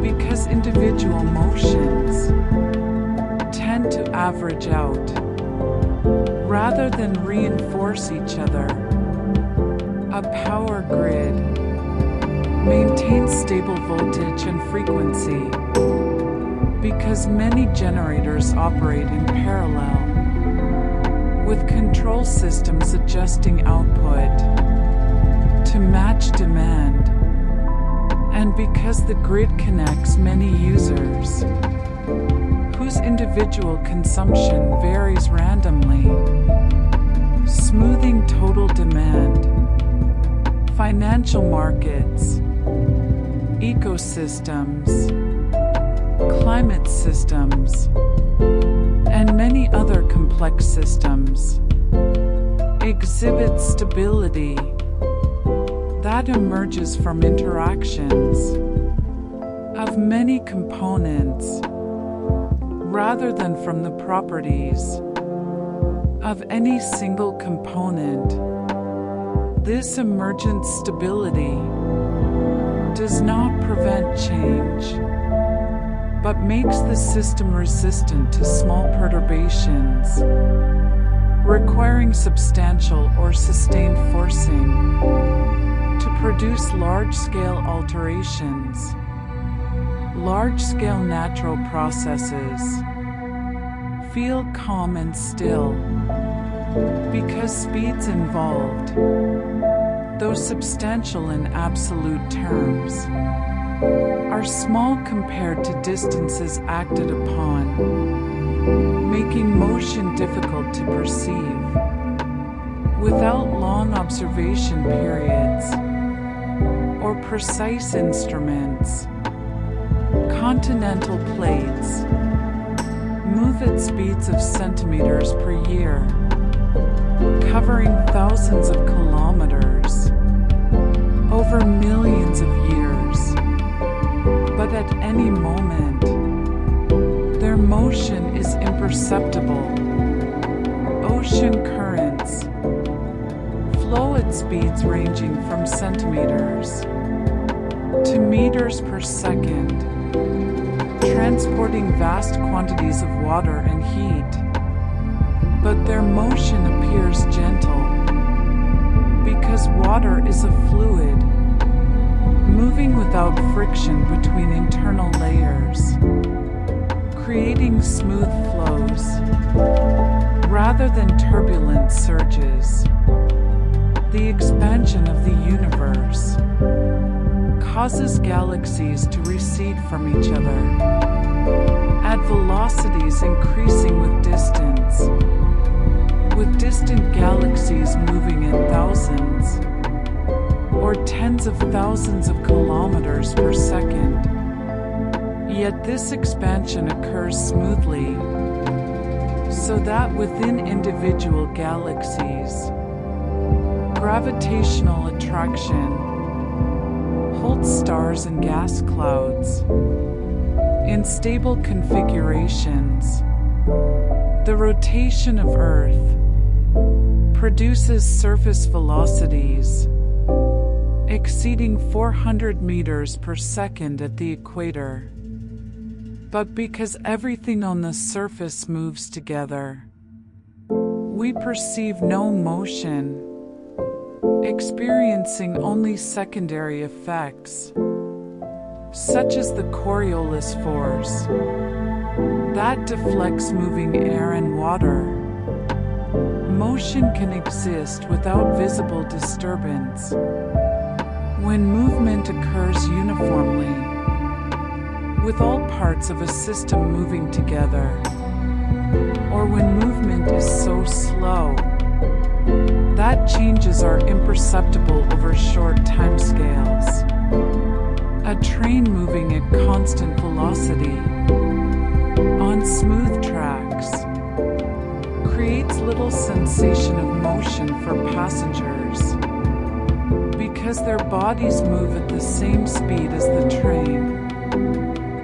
because individual motions tend to average out rather than reinforce each other. A power grid maintains stable voltage and frequency because many generators operate in parallel, with control systems adjusting output to match demand, and because the grid connects many users whose individual consumption varies randomly, smoothing total demand. Financial markets, ecosystems, climate systems, and many other complex systems exhibit stability that emerges from interactions of many components rather than from the properties of any single component. This emergent stability does not prevent change, but makes the system resistant to small perturbations, requiring substantial or sustained forcing to produce large-scale alterations. Large-scale natural processes feel calm and still because speeds involved, though substantial in absolute terms, are small compared to distances acted upon, making motion difficult to perceive. Without long observation periods or precise instruments, continental plates move at speeds of centimeters per year, covering thousands of kilometers over millions of years. But at any moment, their motion is imperceptible. Ocean currents flow at speeds ranging from centimeters to meters per second, transporting vast quantities of water and heat. But their motion appears gentle because water is a fluid, moving without friction between internal layers, creating smooth flows rather than turbulent surges. The expansion of the universe causes galaxies to recede from each other at velocities increasing with distance, with distant galaxies moving at thousands or tens of thousands of kilometers per second. Yet this expansion occurs smoothly, so that within individual galaxies, gravitational attraction holds stars and gas clouds in stable configurations. The rotation of Earth produces surface velocities exceeding 400 meters per second at the equator. but because everything on the surface moves together. We perceive no motion, experiencing only secondary effects, such as the Coriolis force that deflects moving air and water. Motion can exist without visible disturbance when movement occurs uniformly, with all parts of a system moving together, or when movement is so slow that changes are imperceptible over short timescales. A train moving at constant velocity on smooth tracks creates little sensation of motion for passengers because their bodies move at the same speed as the train,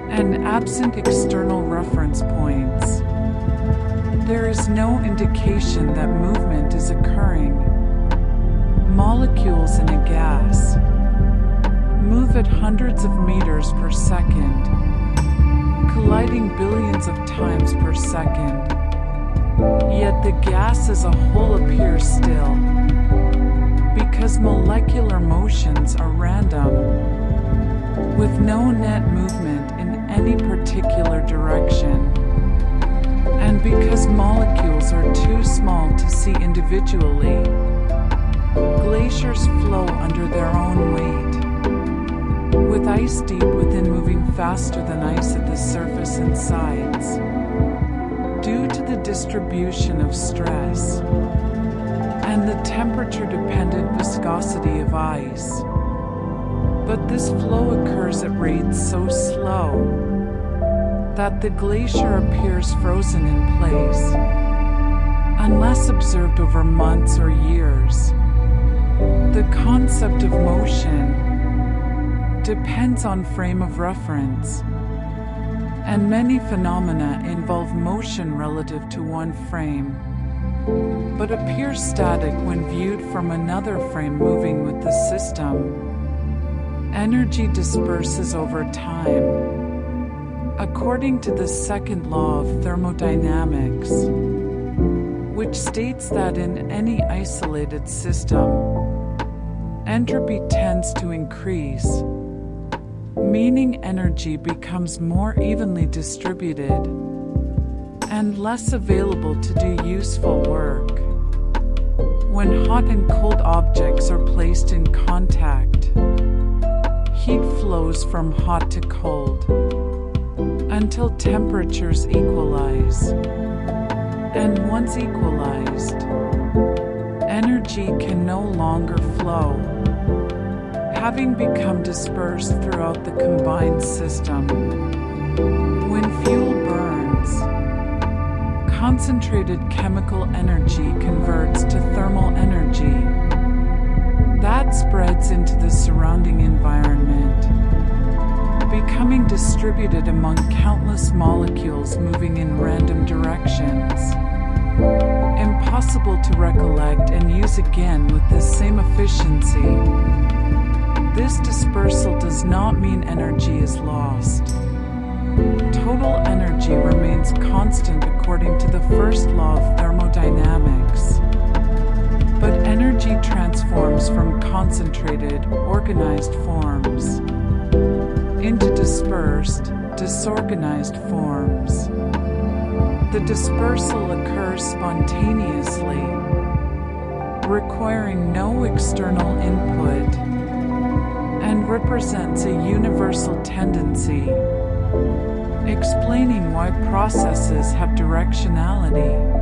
and absent external reference points, there is no indication that movement is occurring. Molecules in a gas move at hundreds of meters per second, colliding billions of times per second. Yet the gas as a whole appears still, because molecular motions are random, with no net movement in any particular direction. And because molecules are too small to see individually, glaciers flow under their own weight, with ice deep within moving faster than ice at the surface and sides, due to the distribution of stress and the temperature-dependent viscosity of ice. But this flow occurs at rates so slow that the glacier appears frozen in place, unless observed over months or years. The concept of motion depends on frame of reference, and many phenomena involve motion relative to one frame, but appear static when viewed from another frame moving with the system. Energy disperses over time, according to the second law of thermodynamics, which states that in any isolated system, entropy tends to increase, meaning energy becomes more evenly distributed and less available to do useful work. When hot and cold objects are placed in contact, heat flows from hot to cold until temperatures equalize. And once equalized, energy can no longer flow, having become dispersed throughout the combined system. When fuel burns, concentrated chemical energy converts to thermal energy that spreads into the surrounding environment, becoming distributed among countless molecules moving in random directions, impossible to recollect and use again with the same efficiency. This dispersal does not mean energy is lost. Total energy remains constant according to the first law of thermodynamics. But energy transforms from concentrated, organized forms into dispersed, disorganized forms. The dispersal occurs spontaneously, requiring no external input, and represents a universal tendency, explaining why processes have directionality,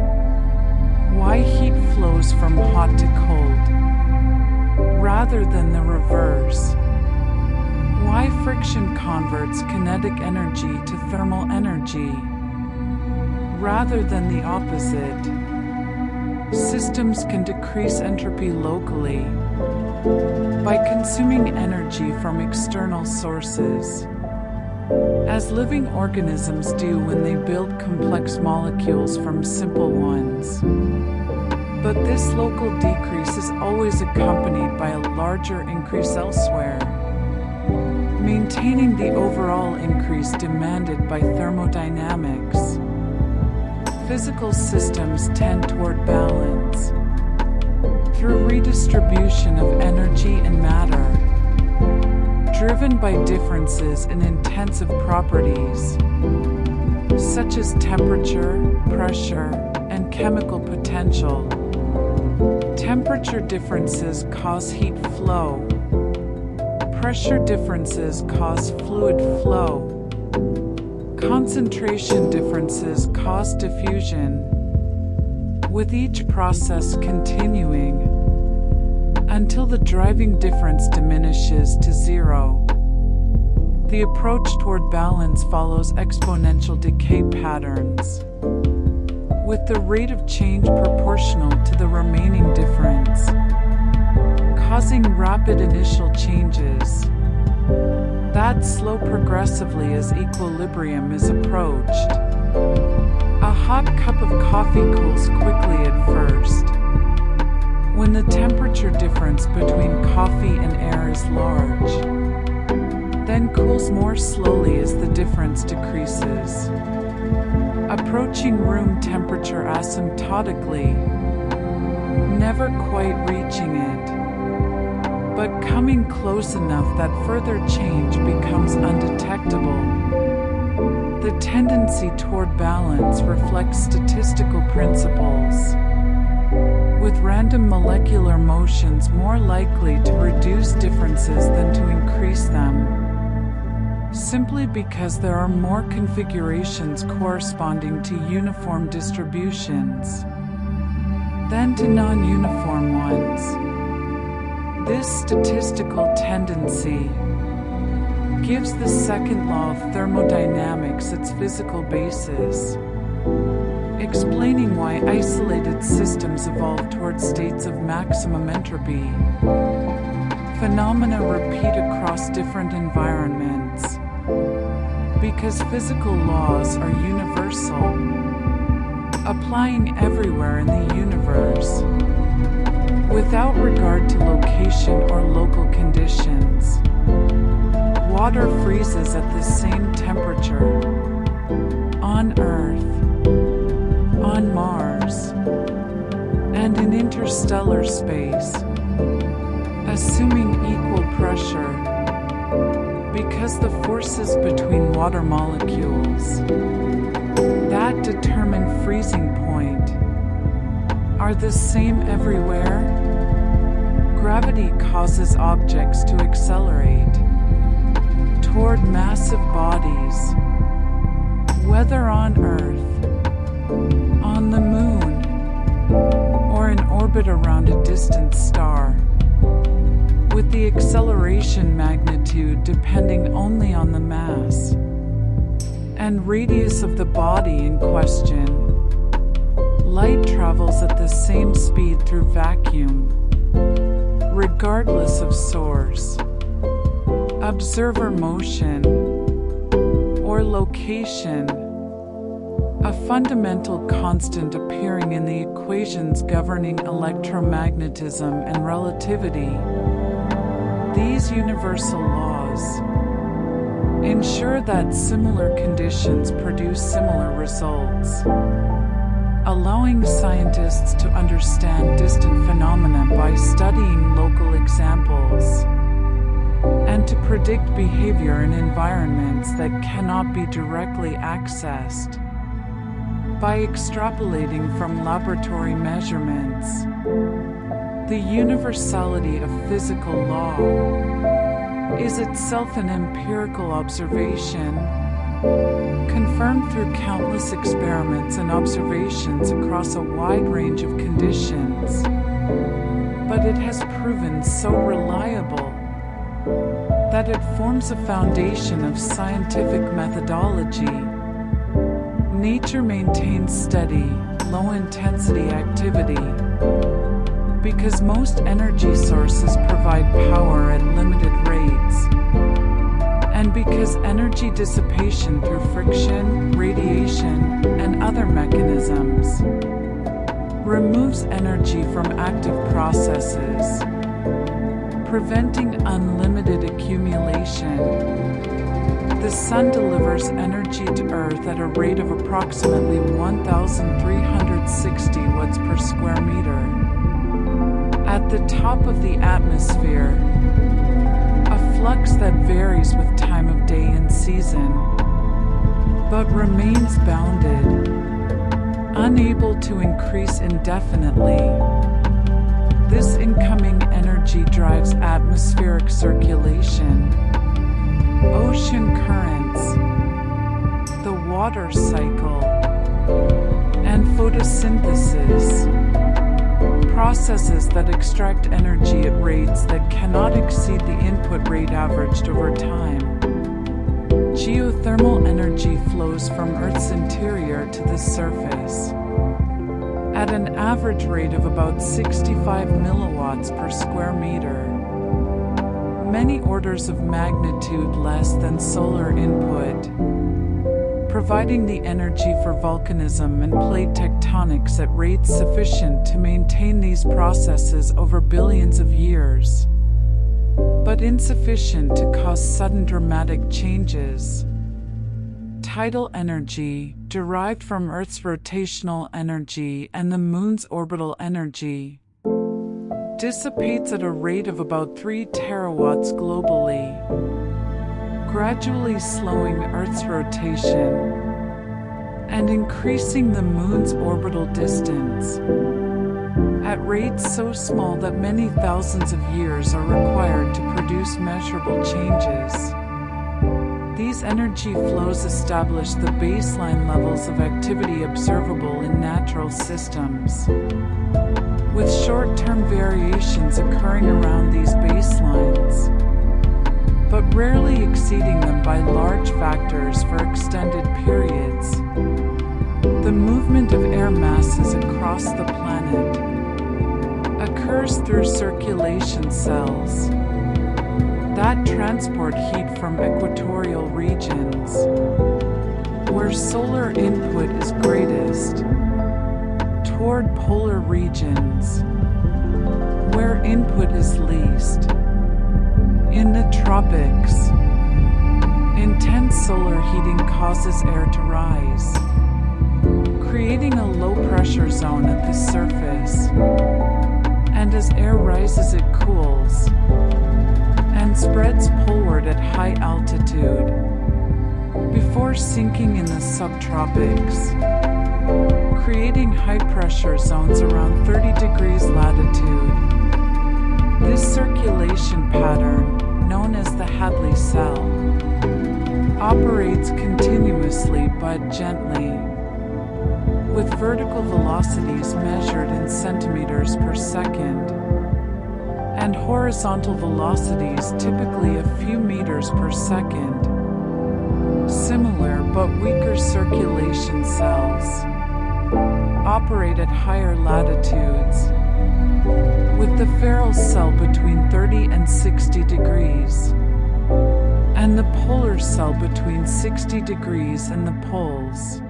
why heat flows from hot to cold, rather than the reverse, why friction converts kinetic energy to thermal energy, rather than the opposite. Systems can decrease entropy locally by consuming energy from external sources, as living organisms do when they build complex molecules from simple ones. But this local decrease is always accompanied by a larger increase elsewhere, maintaining maintaining the overall increase demanded by thermodynamics. Physical systems tend toward balance through redistribution of energy and matter, driven by differences in intensive properties, such as temperature, pressure, and chemical potential. Temperature differences cause heat flow. Pressure differences cause fluid flow. Concentration differences cause diffusion, with each process continuing until the driving difference diminishes to zero. The approach toward balance follows exponential decay patterns, with the rate of change proportional to the remaining difference, causing rapid initial changes that slow progressively as equilibrium is approached. A hot cup of coffee cools quickly at first, when the temperature difference between coffee and air is large, then cools more slowly as the difference decreases, approaching room temperature asymptotically, never quite reaching it, but coming close enough that further change becomes undetectable. The tendency toward balance reflects statistical principles, with random molecular motions more likely to reduce differences than to increase them, simply because there are more configurations corresponding to uniform distributions than to non-uniform ones. This statistical tendency gives the second law of thermodynamics its physical basis, explaining why isolated systems evolve toward states of maximum entropy. Phenomena repeat across different environments because physical laws are universal, applying everywhere in the universe, without regard to location or local conditions. Water freezes at the same temperature on Earth, on Mars, and in interstellar space, assuming equal pressure, because the forces between water molecules that determine freezing point are the same everywhere. Gravity causes objects to accelerate toward massive bodies, whether on Earth, on the Moon, or in orbit around a distant star, with the acceleration magnitude depending only on the mass and radius of the body in question. Light travels at the same speed through vacuum, regardless of source, observer motion, or location. A fundamental constant appearing in the equations governing electromagnetism and relativity. These universal laws ensure that similar conditions produce similar results, allowing scientists to understand distant phenomena by studying local examples, and to predict behavior in environments that cannot be directly accessed by extrapolating from laboratory measurements. The universality of physical law is itself an empirical observation, confirmed through countless experiments and observations across a wide range of conditions, but it has proven so reliable that it forms a foundation of scientific methodology. Nature maintains steady, low-intensity activity because most energy sources provide power at limited rates, and because energy dissipation through friction, radiation, and other mechanisms removes energy from active processes, preventing unlimited accumulation. The sun delivers energy to Earth at a rate of approximately 1,360 watts per square meter. At the top of the atmosphere, a flux that varies with time of day and season, but remains bounded, unable to increase indefinitely. This incoming energy drives atmospheric circulation, ocean currents, the water cycle, and photosynthesis, processes that extract energy at rates that cannot exceed the input rate averaged over time. Geothermal energy flows from Earth's interior to the surface at an average rate of about 65 milliwatts per square meter, many orders of magnitude less than solar input, providing the energy for volcanism and plate tectonics at rates sufficient to maintain these processes over billions of years, but insufficient to cause sudden dramatic changes. Tidal energy, derived from Earth's rotational energy and the Moon's orbital energy, dissipates at a rate of about 3 terawatts globally, gradually slowing Earth's rotation and increasing the Moon's orbital distance at rates so small that many thousands of years are required to produce measurable changes. These energy flows establish the baseline levels of activity observable in natural systems, with short-term variations occurring around these baselines, but rarely exceeding them by large factors for extended periods. The movement of air masses across the planet occurs through circulation cells that transport heat from equatorial regions, where solar input is greatest, toward polar regions, where input is least. In the tropics, intense solar heating causes air to rise, creating a low-pressure zone at the surface, and as air rises it cools and spreads poleward at high altitude, before sinking in the subtropics, creating high-pressure zones around 30 degrees latitude. This circulation pattern, known as the Hadley cell, operates continuously but gently, with vertical velocities measured in centimeters per second, and horizontal velocities typically a few meters per second. Similar but weaker circulation cells operate at higher latitudes, with the Ferrel cell between 30 and 60 degrees, and the polar cell between 60 degrees and the poles.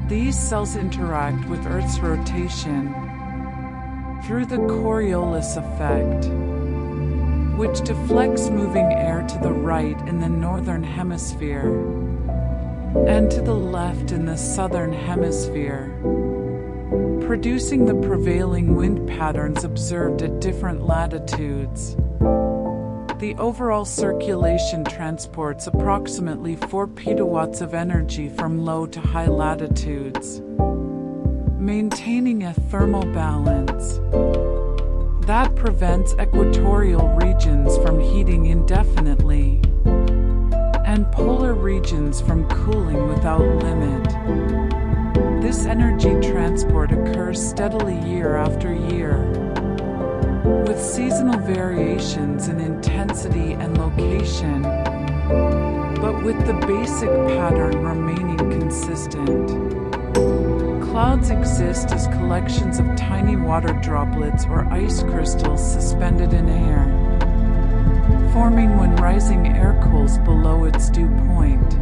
These cells interact with Earth's rotation through the Coriolis effect, which deflects moving air to the right in the northern hemisphere and to the left in the southern hemisphere, producing the prevailing wind patterns observed at different latitudes. The overall circulation transports approximately 4 petawatts of energy from low to high latitudes, maintaining a thermal balance that prevents equatorial regions from heating indefinitely and polar regions from cooling without limit. This energy transport occurs steadily year after year, with seasonal variations in intensity and location, but with the basic pattern remaining consistent. Clouds exist as collections of tiny water droplets or ice crystals suspended in air, forming when rising air cools below its dew point.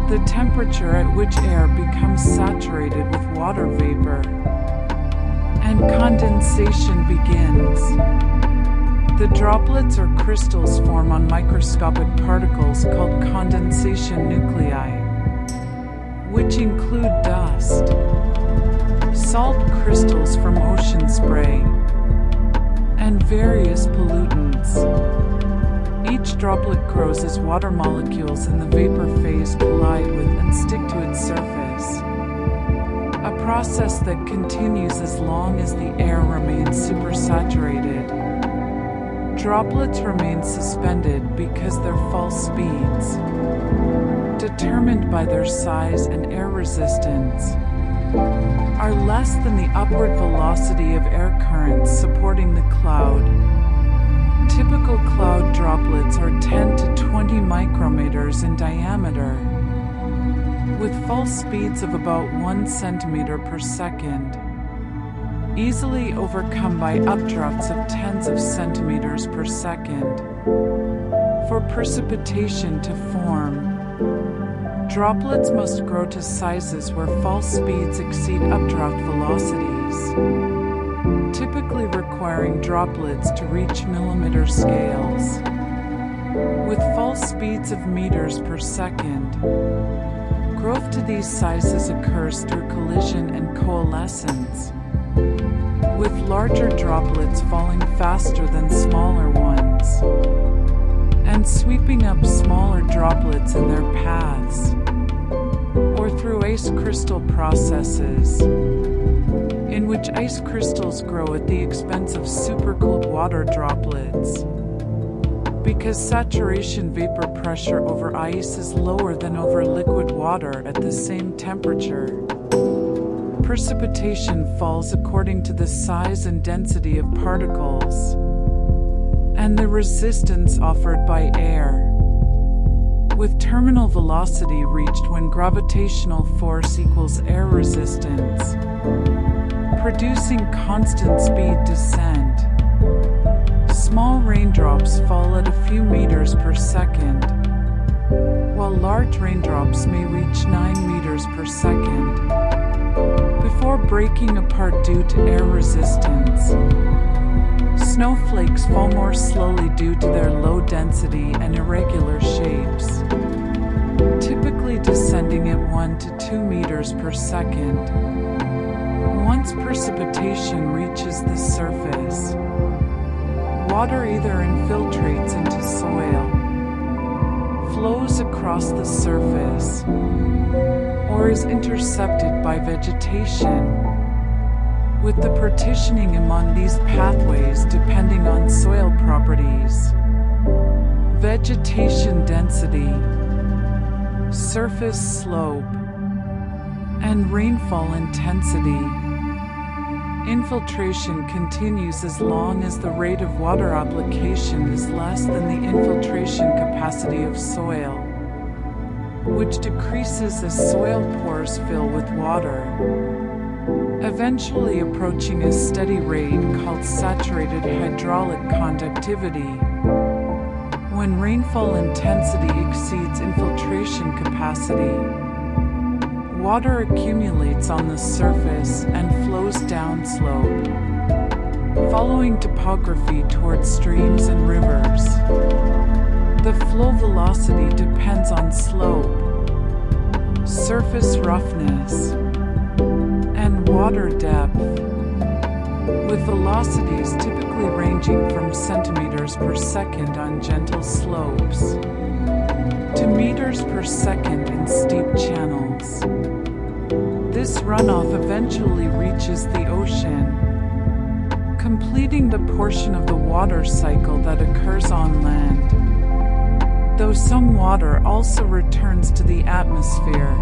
The temperature at which air becomes saturated with water vapor and condensation begins. The droplets or crystals form on microscopic particles called condensation nuclei, which include dust, salt crystals from ocean spray, and various pollutants. Each droplet grows as water molecules in the vapor phase collide with and stick to its surface, a process that continues as long as the air remains supersaturated. Droplets remain suspended because their fall speeds, determined by their size and air resistance, are less than the upward velocity of air currents supporting the cloud. Typical cloud droplets are 10 to 20 micrometers in diameter, with fall speeds of about 1 centimeter per second, easily overcome by updrafts of tens of centimeters per second. For precipitation to form, droplets must grow to sizes where fall speeds exceed updraft velocities, typically requiring droplets to reach millimeter scales. With fall speeds of meters per second, growth to these sizes occurs through collision and coalescence, with larger droplets falling faster than smaller ones, and sweeping up smaller droplets in their paths, or through ice crystal processes, in which ice crystals grow at the expense of supercooled water droplets. Because saturation vapor pressure over ice is lower than over liquid water at the same temperature, precipitation falls according to the size and density of particles and the resistance offered by air, with terminal velocity reached when gravitational force equals air resistance, producing constant speed descent. Small raindrops fall at a few meters per second, while large raindrops may reach 9 meters per second, before breaking apart due to air resistance. Snowflakes fall more slowly due to their low density and irregular shapes, typically descending at 1 to 2 meters per second. Once precipitation reaches the surface, water either infiltrates into soil, flows across the surface, or is intercepted by vegetation, with the partitioning among these pathways depending on soil properties, vegetation density, surface slope, and rainfall intensity. Infiltration continues as long as the rate of water application is less than the infiltration capacity of soil, which decreases as soil pores fill with water, eventually approaching a steady rate called saturated hydraulic conductivity. When rainfall intensity exceeds infiltration capacity, water accumulates on the surface and flows downslope, following topography towards streams and rivers. The flow velocity depends on slope, surface roughness, and water depth, with velocities typically ranging from centimeters per second on gentle slopes to meters per second in steep channels. This runoff eventually reaches the ocean, completing the portion of the water cycle that occurs on land, though some water also returns to the atmosphere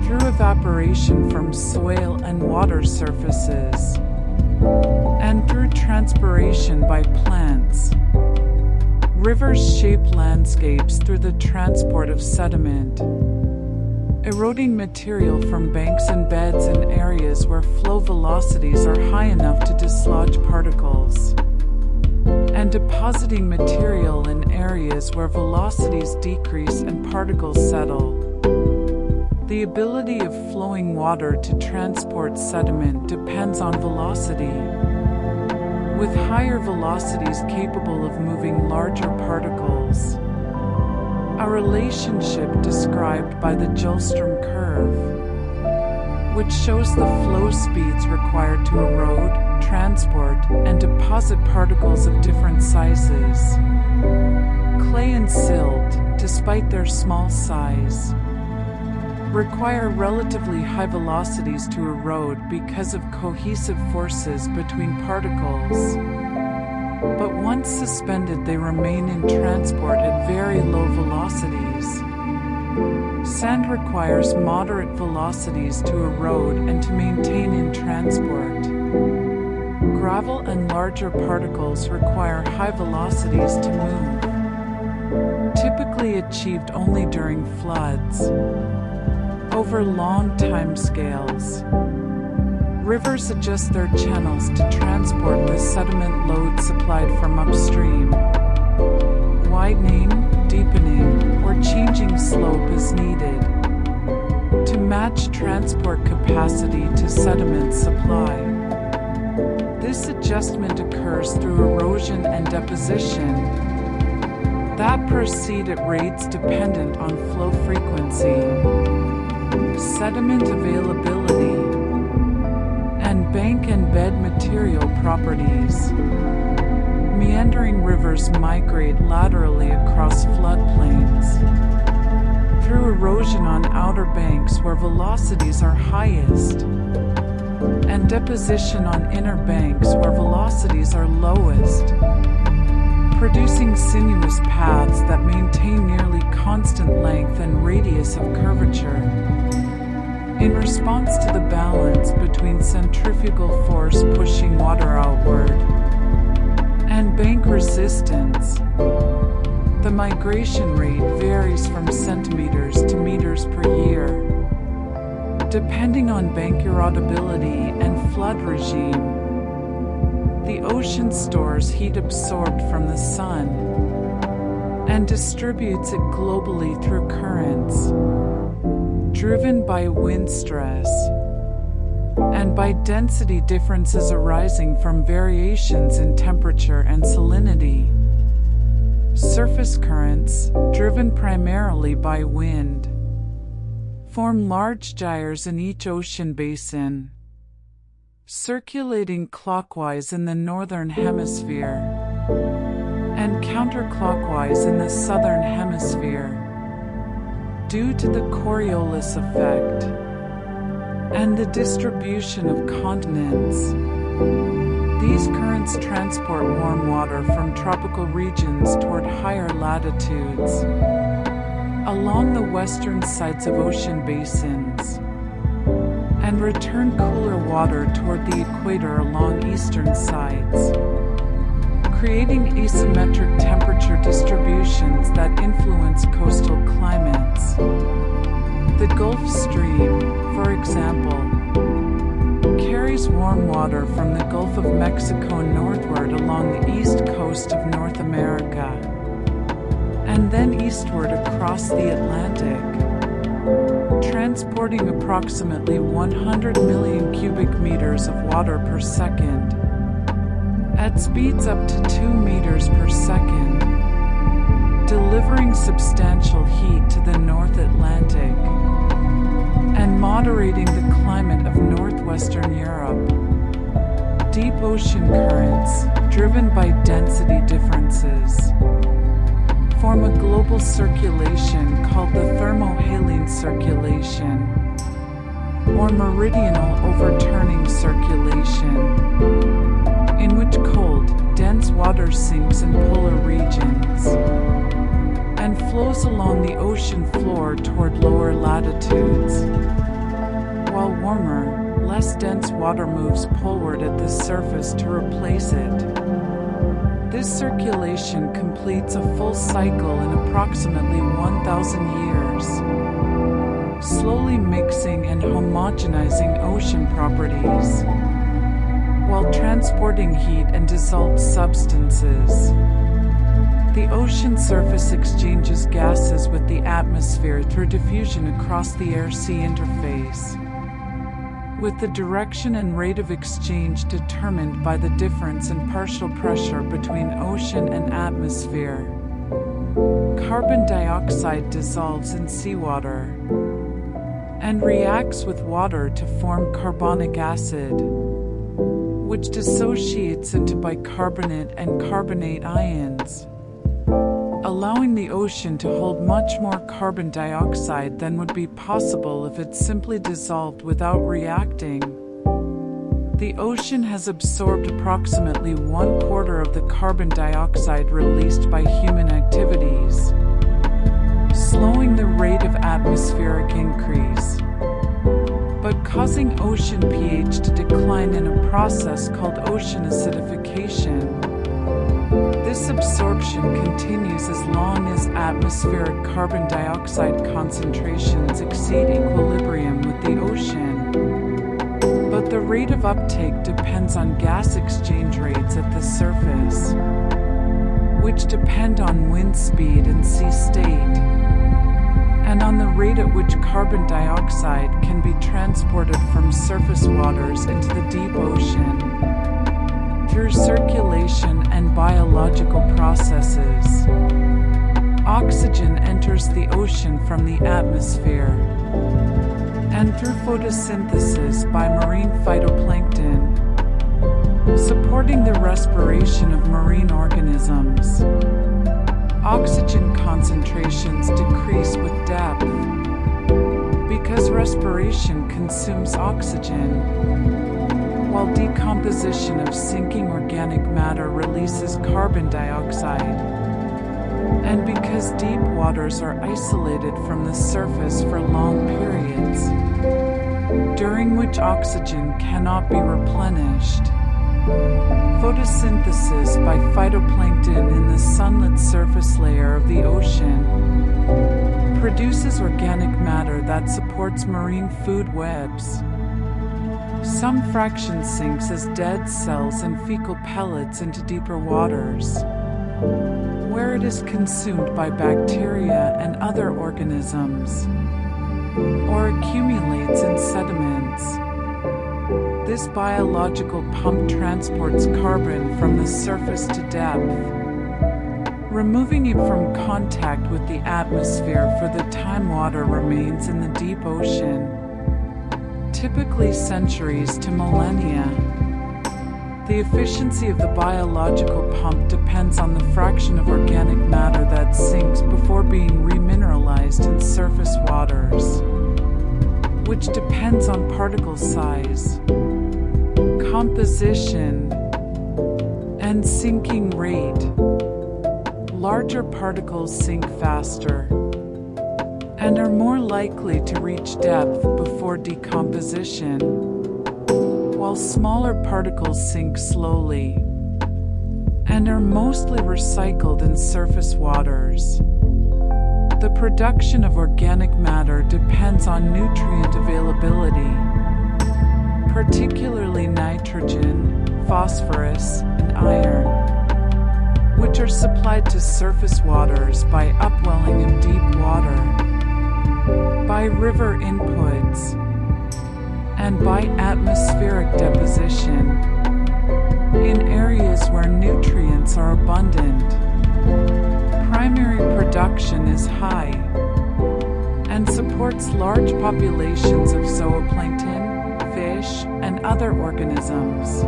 through evaporation from soil and water surfaces, and through transpiration by plants. Rivers shape landscapes through the transport of sediment, eroding material from banks and beds in areas where flow velocities are high enough to dislodge particles, and depositing material in areas where velocities decrease and particles settle. The ability of flowing water to transport sediment depends on velocity, with higher velocities capable of moving larger particles. A relationship described by the Joulstrom curve, which shows the flow speeds required to erode, transport, and deposit particles of different sizes. Clay and silt, despite their small size, require relatively high velocities to erode because of cohesive forces between particles. But once suspended, they remain in transport at very low velocities. Sand requires moderate velocities to erode and to maintain in transport. Gravel and larger particles require high velocities to move, typically achieved only during floods. Over long timescales, rivers adjust their channels to transport the sediment load supplied from upstream. Widening, deepening, or changing slope is needed to match transport capacity to sediment supply. This adjustment occurs through erosion and deposition that proceed at rates dependent on flow frequency, sediment availability, and bank and bed material properties. Meandering rivers migrate laterally across floodplains through erosion on outer banks where velocities are highest, and deposition on inner banks where velocities are lowest, producing sinuous paths that maintain nearly constant length and radius of curvature. In response to the balance between centrifugal force pushing water outward and bank resistance, the migration rate varies from centimeters to meters per year, depending on bank erodibility and flood regime. The ocean stores heat absorbed from the sun and distributes it globally through currents, driven by wind stress and by density differences arising from variations in temperature and salinity. Surface currents, driven primarily by wind, form large gyres in each ocean basin, circulating clockwise in the northern hemisphere and counterclockwise in the southern hemisphere, due to the Coriolis effect and the distribution of continents. These currents transport warm water from tropical regions toward higher latitudes, along the western sides of ocean basins, and return cooler water toward the equator along eastern sides, creating asymmetric temperature distributions that influence coastal climates. The Gulf Stream, for example, carries warm water from the Gulf of Mexico northward along the east coast of North America, and then eastward across the Atlantic, transporting approximately 100 million cubic meters of water per second, at speeds up to 2 meters per second, delivering substantial heat to the North Atlantic and moderating the climate of northwestern Europe. Deep ocean currents, driven by density differences, form a global circulation called the thermohaline circulation, or meridional overturning circulation, in which cold, dense water sinks in polar regions and flows along the ocean floor toward lower latitudes, while warmer, less dense water moves poleward at the surface to replace it. This circulation completes a full cycle in approximately 1,000 years, slowly mixing and homogenizing ocean properties, while transporting heat and dissolved substances. The ocean surface exchanges gases with the atmosphere through diffusion across the air-sea interface, with the direction and rate of exchange determined by the difference in partial pressure between ocean and atmosphere. Carbon dioxide dissolves in seawater and reacts with water to form carbonic acid, which dissociates into bicarbonate and carbonate ions, allowing the ocean to hold much more carbon dioxide than would be possible if it simply dissolved without reacting. The ocean has absorbed approximately 1/4 of the carbon dioxide released by human activities, slowing the rate of atmospheric increase, but causing ocean pH to decline in a process called ocean acidification. This absorption continues as long as atmospheric carbon dioxide concentrations exceed equilibrium with the ocean. But the rate of uptake depends on gas exchange rates at the surface, which depend on wind speed and sea state, and on the rate at which carbon dioxide can be transported from surface waters into the deep ocean through circulation and biological processes. Oxygen enters the ocean from the atmosphere and through photosynthesis by marine phytoplankton, supporting the respiration of marine organisms. Oxygen concentrations decrease with depth because respiration consumes oxygen, while decomposition of sinking organic matter releases carbon dioxide, and because deep waters are isolated from the surface for long periods, during which oxygen cannot be replenished. Photosynthesis by phytoplankton in the sunlit surface layer of the ocean produces organic matter that supports marine food webs. Some fraction sinks as dead cells and fecal pellets into deeper waters, where it is consumed by bacteria and other organisms, or accumulates in sediments. This biological pump transports carbon from the surface to depth, removing it from contact with the atmosphere for the time water remains in the deep ocean, typically centuries to millennia. The efficiency of the biological pump depends on the fraction of organic matter that sinks before being remineralized in surface waters, which depends on particle size, composition, and sinking rate. Larger particles sink faster and are more likely to reach depth before decomposition, while smaller particles sink slowly and are mostly recycled in surface waters. The production of organic matter depends on nutrient availability, particularly nitrogen, phosphorus, and iron, which are supplied to surface waters by upwelling of deep water, by river inputs, and by atmospheric deposition in areas where nutrients are abundant. Primary production is high and supports large populations of zooplankton, fish, and other organisms.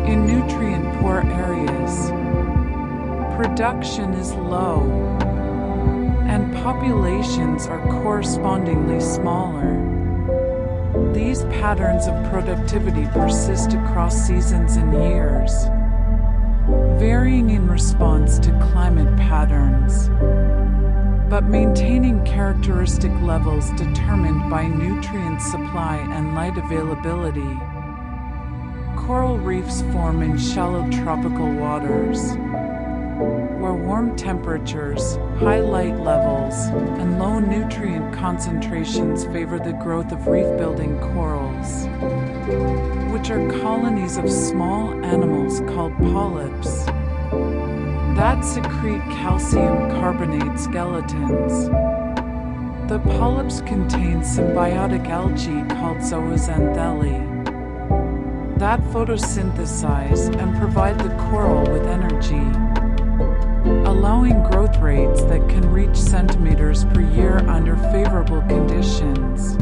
In nutrient-poor areas, production is low, and populations are correspondingly smaller. These patterns of productivity persist across seasons and years, varying in response to climate patterns, but maintaining characteristic levels determined by nutrient supply and light availability. Coral reefs form in shallow tropical waters, where warm temperatures, high light levels, and low nutrient concentrations favor the growth of reef-building corals, which are colonies of small animals called polyps that secrete calcium carbonate skeletons. The polyps contain symbiotic algae called zooxanthellae that photosynthesize and provide the coral with energy, allowing growth rates that can reach centimeters per year under favorable conditions.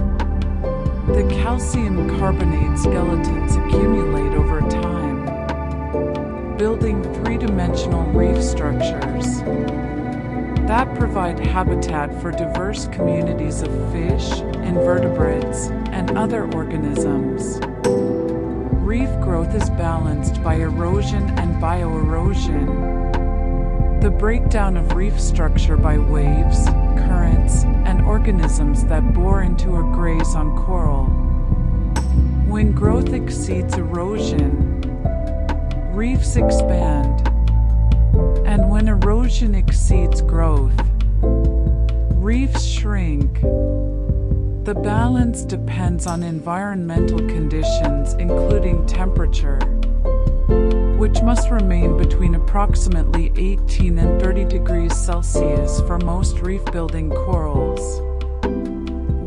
The calcium carbonate skeletons accumulate over time, building three-dimensional reef structures that provide habitat for diverse communities of fish, invertebrates, and other organisms. Reef growth is balanced by erosion and bioerosion, the breakdown of reef structure by waves, currents, and organisms that bore into or graze on coral. When growth exceeds erosion, reefs expand, and when erosion exceeds growth, reefs shrink. The balance depends on environmental conditions, including temperature, which must remain between approximately 18 and 30 degrees Celsius for most reef-building corals.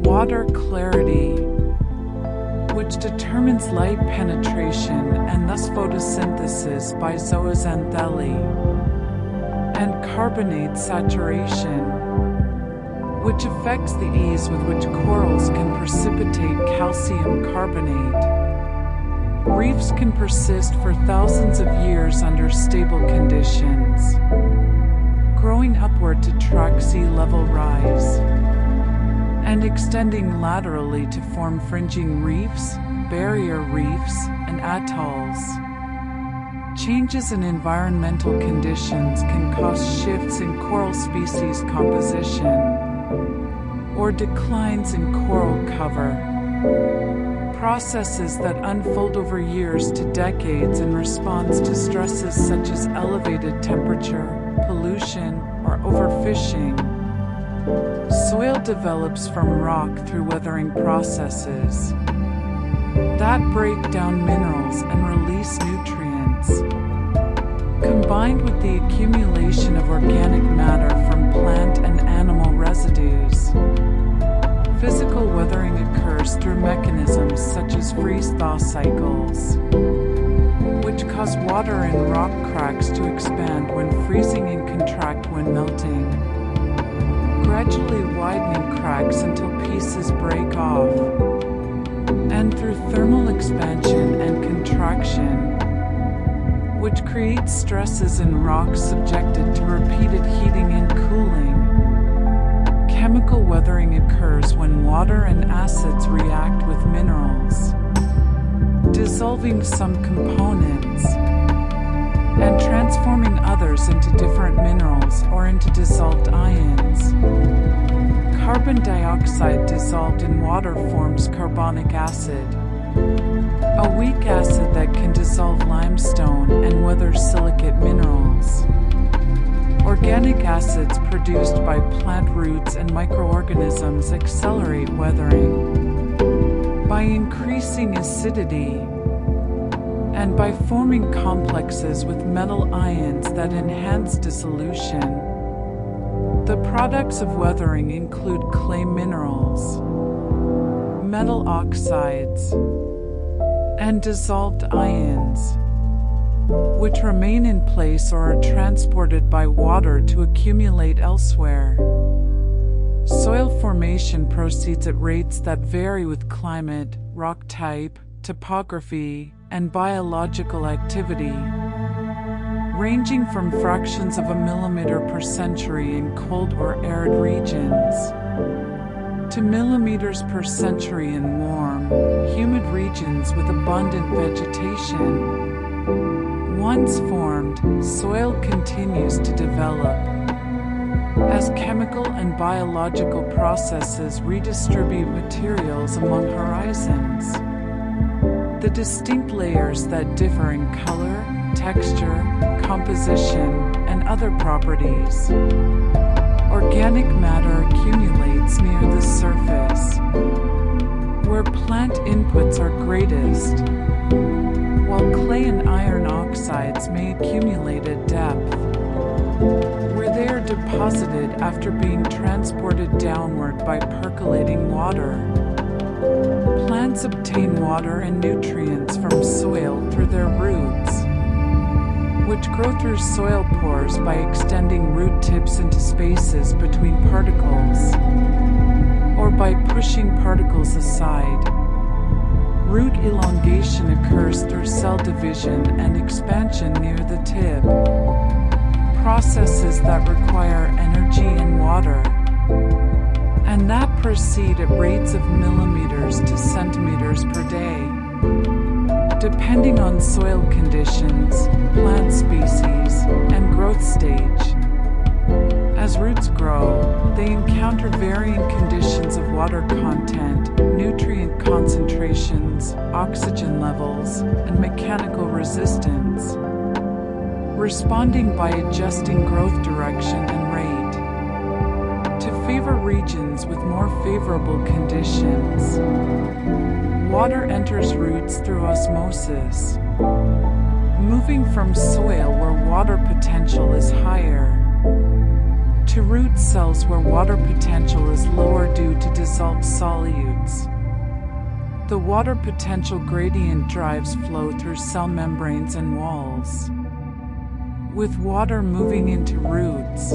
Water clarity, which determines light penetration and thus photosynthesis by zooxanthellae, and carbonate saturation, which affects the ease with which corals can precipitate calcium carbonate. Reefs can persist for thousands of years under stable conditions, growing upward to track sea level rise, and extending laterally to form fringing reefs, barrier reefs, and atolls. Changes in environmental conditions can cause shifts in coral species composition or declines in coral cover, processes that unfold over years to decades in response to stresses such as elevated temperature, pollution, or overfishing. Soil develops from rock through weathering processes that break down minerals and release nutrients, combined with the accumulation of organic matter from plant and animal residues. Physical weathering occurs through mechanisms such as freeze-thaw cycles, which cause water in rock cracks to expand when freezing and contract when melting, gradually widening cracks until pieces break off, and through thermal expansion and contraction, which creates stresses in rocks subjected to repeated heating and cooling. Chemical weathering occurs when water and acids react with minerals, dissolving some components and transforming others into different minerals or into dissolved ions. Carbon dioxide dissolved in water forms carbonic acid, a weak acid that can dissolve limestone and weather silicate minerals. Organic acids produced by plant roots and microorganisms accelerate weathering by increasing acidity and by forming complexes with metal ions that enhance dissolution. The products of weathering include clay minerals, metal oxides, and dissolved ions, which remain in place or are transported by water to accumulate elsewhere. Soil formation proceeds at rates that vary with climate, rock type, topography, and biological activity, ranging from fractions of a millimeter per century in cold or arid regions to millimeters per century in warm, humid regions with abundant vegetation. Once formed, soil continues to develop as chemical and biological processes redistribute materials among horizons. The distinct layers that differ in color, texture, composition, and other properties. Organic matter accumulates near the surface, where plant inputs are greatest, while clay and iron oxides may accumulate at depth, where they are deposited after being transported downward by percolating water. Plants obtain water and nutrients from soil through their roots, which grow through soil pores by extending root tips into spaces between particles, or by pushing particles aside. Root elongation occurs through cell division and expansion near the tip, processes that require energy and water, and that proceed at rates of millimeters to centimeters per day, depending on soil conditions, plant species, and growth stage. As roots grow, they encounter varying conditions of water content, nutrient concentrations, oxygen levels, and mechanical resistance, responding by adjusting growth direction and rate to favor regions with more favorable conditions. Water enters roots through osmosis, moving from soil where water potential is higher to root cells where water potential is lower due to dissolved solutes. The water potential gradient drives flow through cell membranes and walls, with water moving into roots,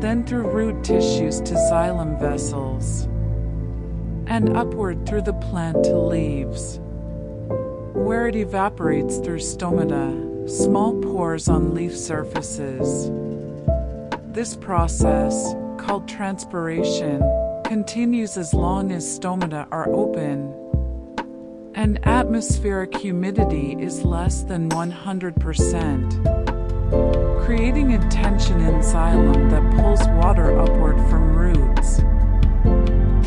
then through root tissues to xylem vessels, and upward through the plant to leaves, where it evaporates through stomata, small pores on leaf surfaces. This process, called transpiration, continues as long as stomata are open and atmospheric humidity is less than 100%, creating a tension in xylem that pulls water upward from roots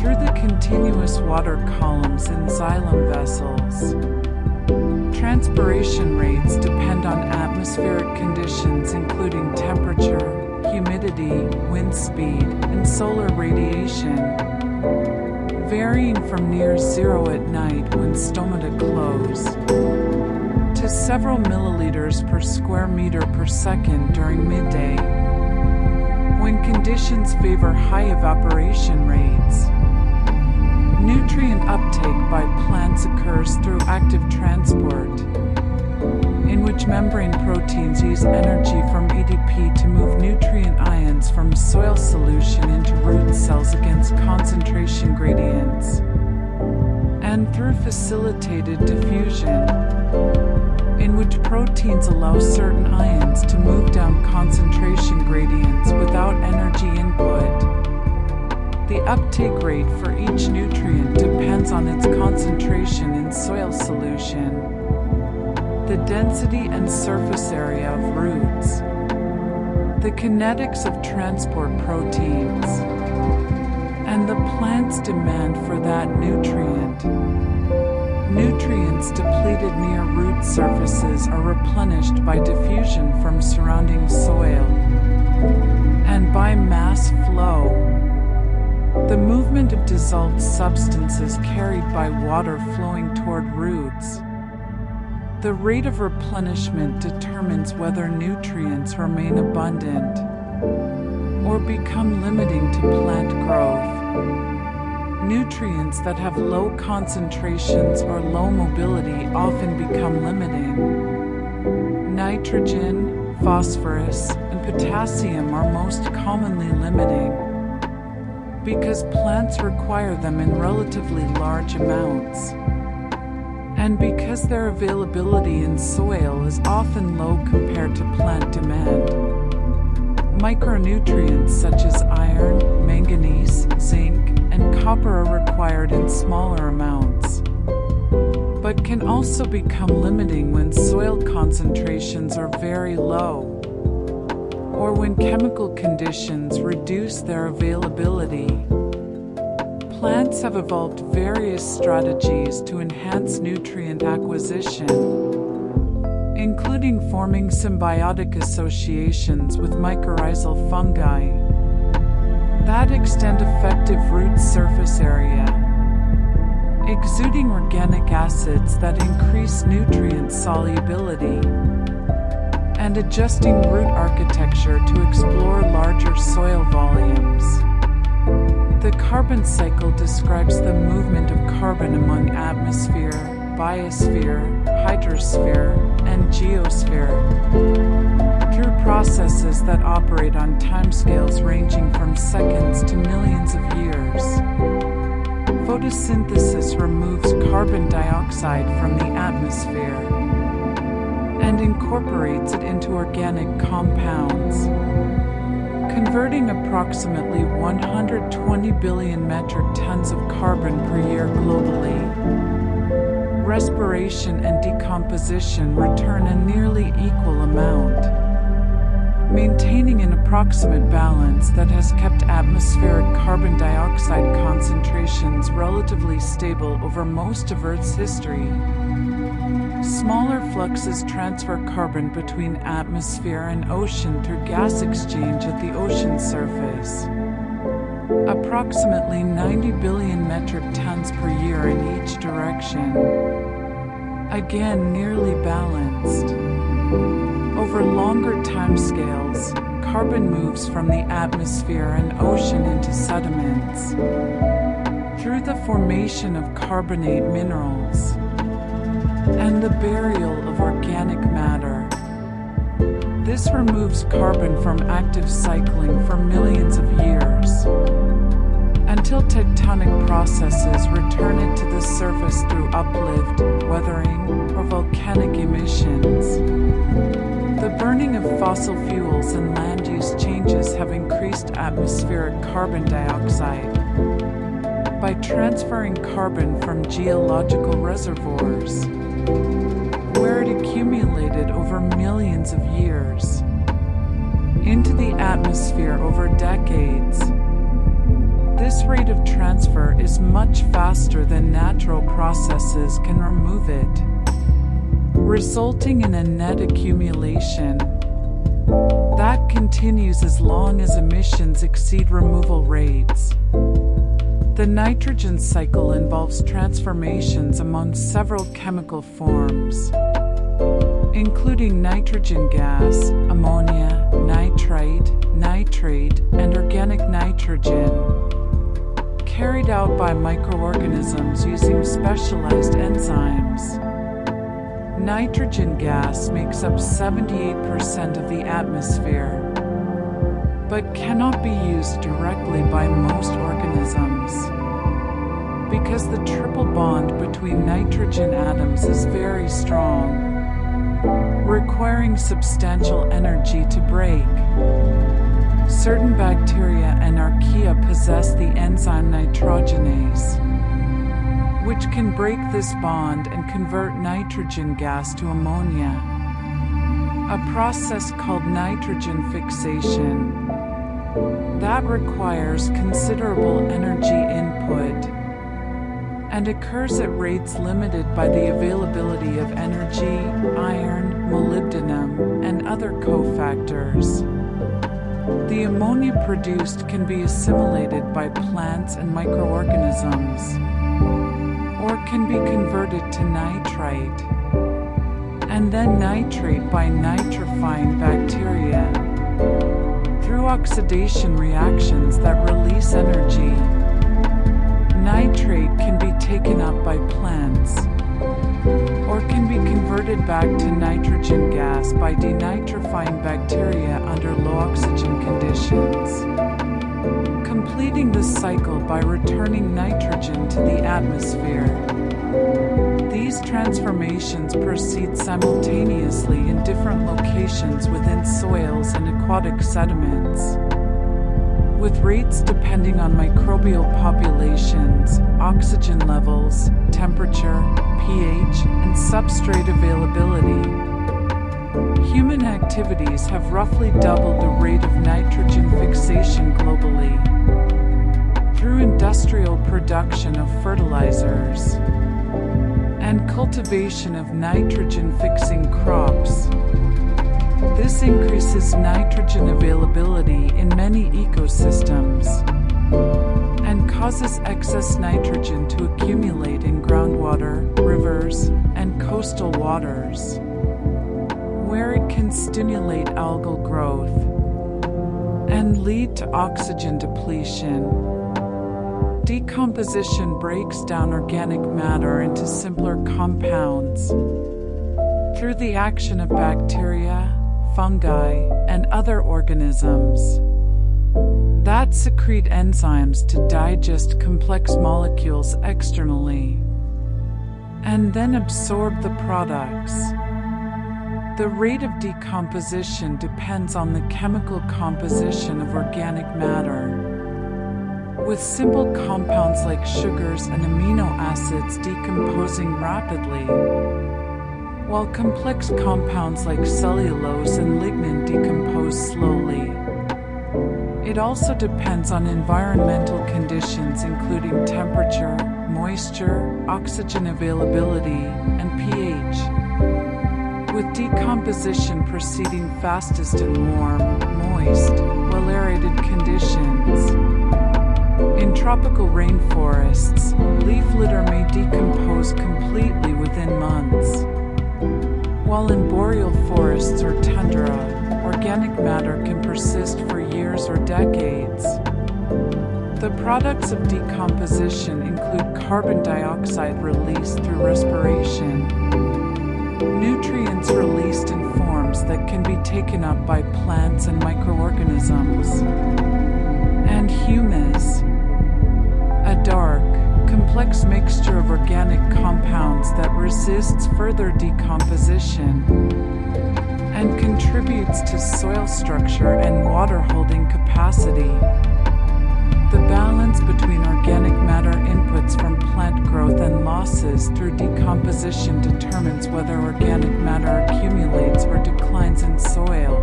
through the continuous water columns in xylem vessels. Transpiration rates depend on atmospheric conditions including temperature, humidity, wind speed, and solar radiation, varying from near zero at night when stomata close to several milliliters per square meter per second during midday, when conditions favor high evaporation rates. Nutrient uptake by plants occurs through active transport, in which membrane proteins use energy from ADP to move nutrient ions from soil solution into root cells against concentration gradients, and through facilitated diffusion, in which proteins allow certain ions to move down concentration gradients without energy input. The uptake rate for each nutrient depends on its concentration in soil solution, the density and surface area of roots, the kinetics of transport proteins, and the plant's demand for that nutrient. Nutrients depleted near root surfaces are replenished by diffusion from surrounding soil and by mass flow, the movement of dissolved substances carried by water flowing toward roots. The rate of replenishment determines whether nutrients remain abundant or become limiting to plant growth. Nutrients that have low concentrations or low mobility often become limiting. Nitrogen, phosphorus, and potassium are most commonly limiting because plants require them in relatively large amounts, and because their availability in soil is often low compared to plant demand. Micronutrients such as iron, manganese, zinc, and copper are required in smaller amounts, but can also become limiting when soil concentrations are very low, or when chemical conditions reduce their availability. Plants have evolved various strategies to enhance nutrient acquisition, including forming symbiotic associations with mycorrhizal fungi that extend effective root surface area, exuding organic acids that increase nutrient solubility, and adjusting root architecture to explore larger soil volumes. The carbon cycle describes the movement of carbon among atmosphere, biosphere, hydrosphere, and geosphere through processes that operate on timescales ranging from seconds to millions of years. Photosynthesis removes carbon dioxide from the atmosphere and incorporates it into organic compounds, converting approximately 120 billion metric tons of carbon per year globally. Respiration and decomposition return a nearly equal amount, maintaining an approximate balance that has kept atmospheric carbon dioxide concentrations relatively stable over most of Earth's history. Smaller fluxes transfer carbon between atmosphere and ocean through gas exchange at the ocean surface. Approximately 90 billion metric tons per year in each direction. Again, nearly balanced. Over longer timescales, carbon moves from the atmosphere and ocean into sediments through the formation of carbonate minerals and the burial of organic matter. This removes carbon from active cycling for millions of years, until tectonic processes return it to the surface through uplift, weathering, or volcanic emissions. The burning of fossil fuels and land use changes have increased atmospheric carbon dioxide by transferring carbon from geological reservoirs, where it accumulated over millions of years, into the atmosphere over decades. This rate of transfer is much faster than natural processes can remove it, resulting in a net accumulation that continues as long as emissions exceed removal rates. The nitrogen cycle involves transformations among several chemical forms, including nitrogen gas, ammonia, nitrite, nitrate, and organic nitrogen, carried out by microorganisms using specialized enzymes. Nitrogen gas makes up 78% of the atmosphere, but cannot be used directly by most organisms, because the triple bond between nitrogen atoms is very strong, requiring substantial energy to break. Certain bacteria and archaea possess the enzyme nitrogenase, which can break this bond and convert nitrogen gas to ammonia, a process called nitrogen fixation that requires considerable energy input and occurs at rates limited by the availability of energy, iron, molybdenum, and other cofactors. The ammonia produced can be assimilated by plants and microorganisms, or can be converted to nitrite, and then nitrate by nitrifying bacteria through oxidation reactions that release energy. Nitrate can be taken up by plants, or can be converted back to nitrogen gas by denitrifying bacteria under low oxygen conditions, completing the cycle by returning nitrogen to the atmosphere. These transformations proceed simultaneously in different locations within soils and aquatic sediments, with rates depending on microbial populations, oxygen levels, temperature, pH, and substrate availability. Human activities have roughly doubled the rate of nitrogen fixation globally through industrial production of fertilizers and cultivation of nitrogen-fixing crops. This increases nitrogen availability in many ecosystems and causes excess nitrogen to accumulate in groundwater, rivers, and coastal waters. where it can stimulate algal growth and lead to oxygen depletion. Decomposition breaks down organic matter into simpler compounds through the action of bacteria, fungi, and other organisms that secrete enzymes to digest complex molecules externally and then absorb the products. The rate of decomposition depends on the chemical composition of organic matter, with simple compounds like sugars and amino acids decomposing rapidly, while complex compounds like cellulose and lignin decompose slowly. It also depends on environmental conditions including temperature, moisture, oxygen availability, and pH, with decomposition proceeding fastest in warm, moist, well-aerated conditions. In tropical rainforests, leaf litter may decompose completely within months, while in boreal forests or tundra, organic matter can persist for years or decades. The products of decomposition include carbon dioxide released through respiration, nutrients released in forms that can be taken up by plants and microorganisms, and humus, a dark, complex mixture of organic compounds that resists further decomposition and contributes to soil structure and water-holding capacity. The balance between organic matter inputs from plant growth and losses through decomposition determines whether organic matter accumulates or declines in soil,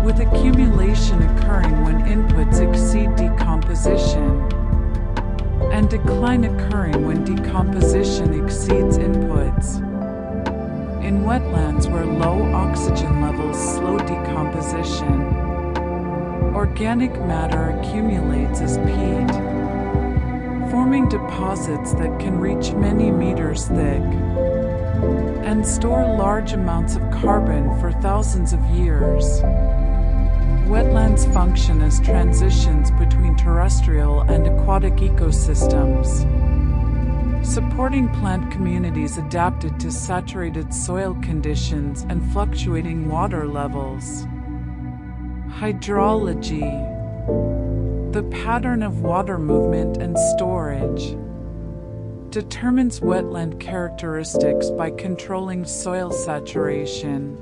with accumulation occurring when inputs exceed decomposition, and decline occurring when decomposition exceeds inputs. In wetlands where low oxygen levels slow decomposition, organic matter accumulates as peat, forming deposits that can reach many meters thick and store large amounts of carbon for thousands of years. Wetlands function as transitions between terrestrial and aquatic ecosystems, supporting plant communities adapted to saturated soil conditions and fluctuating water levels. Hydrology, the pattern of water movement and storage, determines wetland characteristics by controlling soil saturation,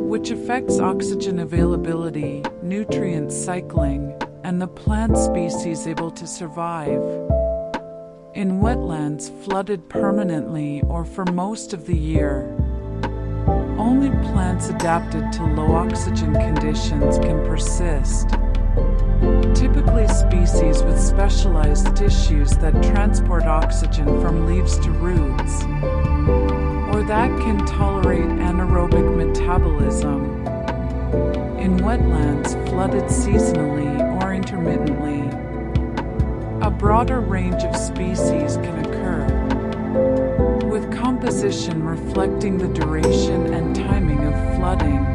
which affects oxygen availability, nutrient cycling, and the plant species able to survive. In wetlands flooded permanently or for most of the year, only plants adapted to low oxygen conditions can persist, typically species with specialized tissues that transport oxygen from leaves to roots, or that can tolerate anaerobic metabolism. In wetlands flooded seasonally or intermittently, a broader range of species can occur, with composition reflecting the duration and timing of flooding.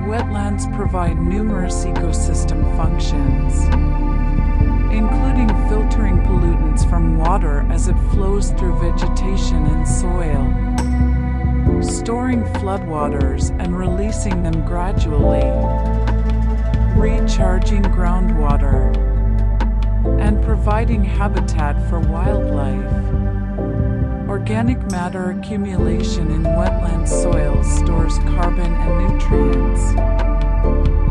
Wetlands provide numerous ecosystem functions, including filtering pollutants from water as it flows through vegetation and soil, storing floodwaters and releasing them gradually, recharging groundwater, and providing habitat for wildlife. Organic matter accumulation in wetland soils stores carbon and nutrients,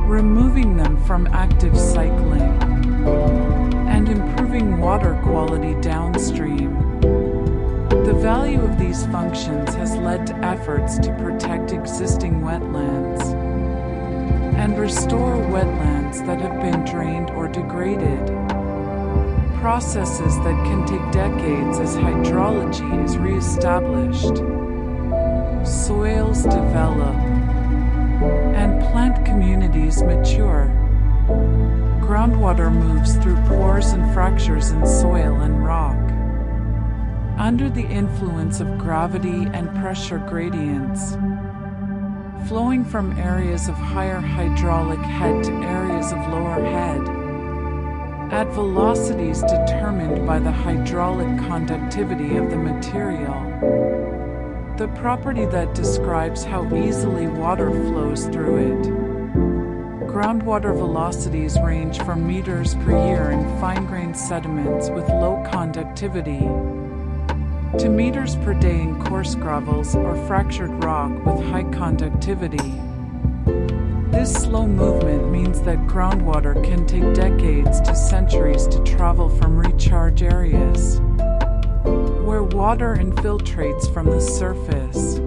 removing them from active cycling, and improving water quality downstream. The value of these functions has led to efforts to protect existing wetlands and restore wetlands that have been drained or degraded, processes that can take decades as hydrology is re-established, soils develop, and plant communities mature. Groundwater moves through pores and fractures in soil and rock, under the influence of gravity and pressure gradients, flowing from areas of higher hydraulic head to areas of lower head, at velocities determined by the hydraulic conductivity of the material, the property that describes how easily water flows through it. Groundwater velocities range from meters per year in fine-grained sediments with low conductivity to meters per day in coarse gravels or fractured rock with high conductivity. This slow movement means that groundwater can take decades to centuries to travel from recharge areas, where water infiltrates from the surface,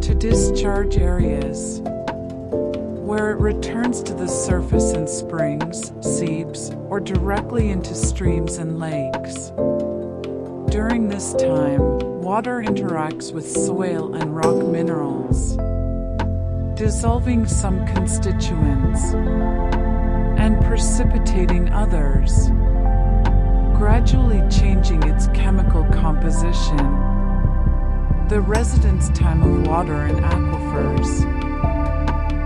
to discharge areas, where it returns to the surface in springs, seeps, or directly into streams and lakes. During this time, water interacts with soil and rock minerals, dissolving some constituents and precipitating others, gradually changing its chemical composition. The residence time of water in aquifers,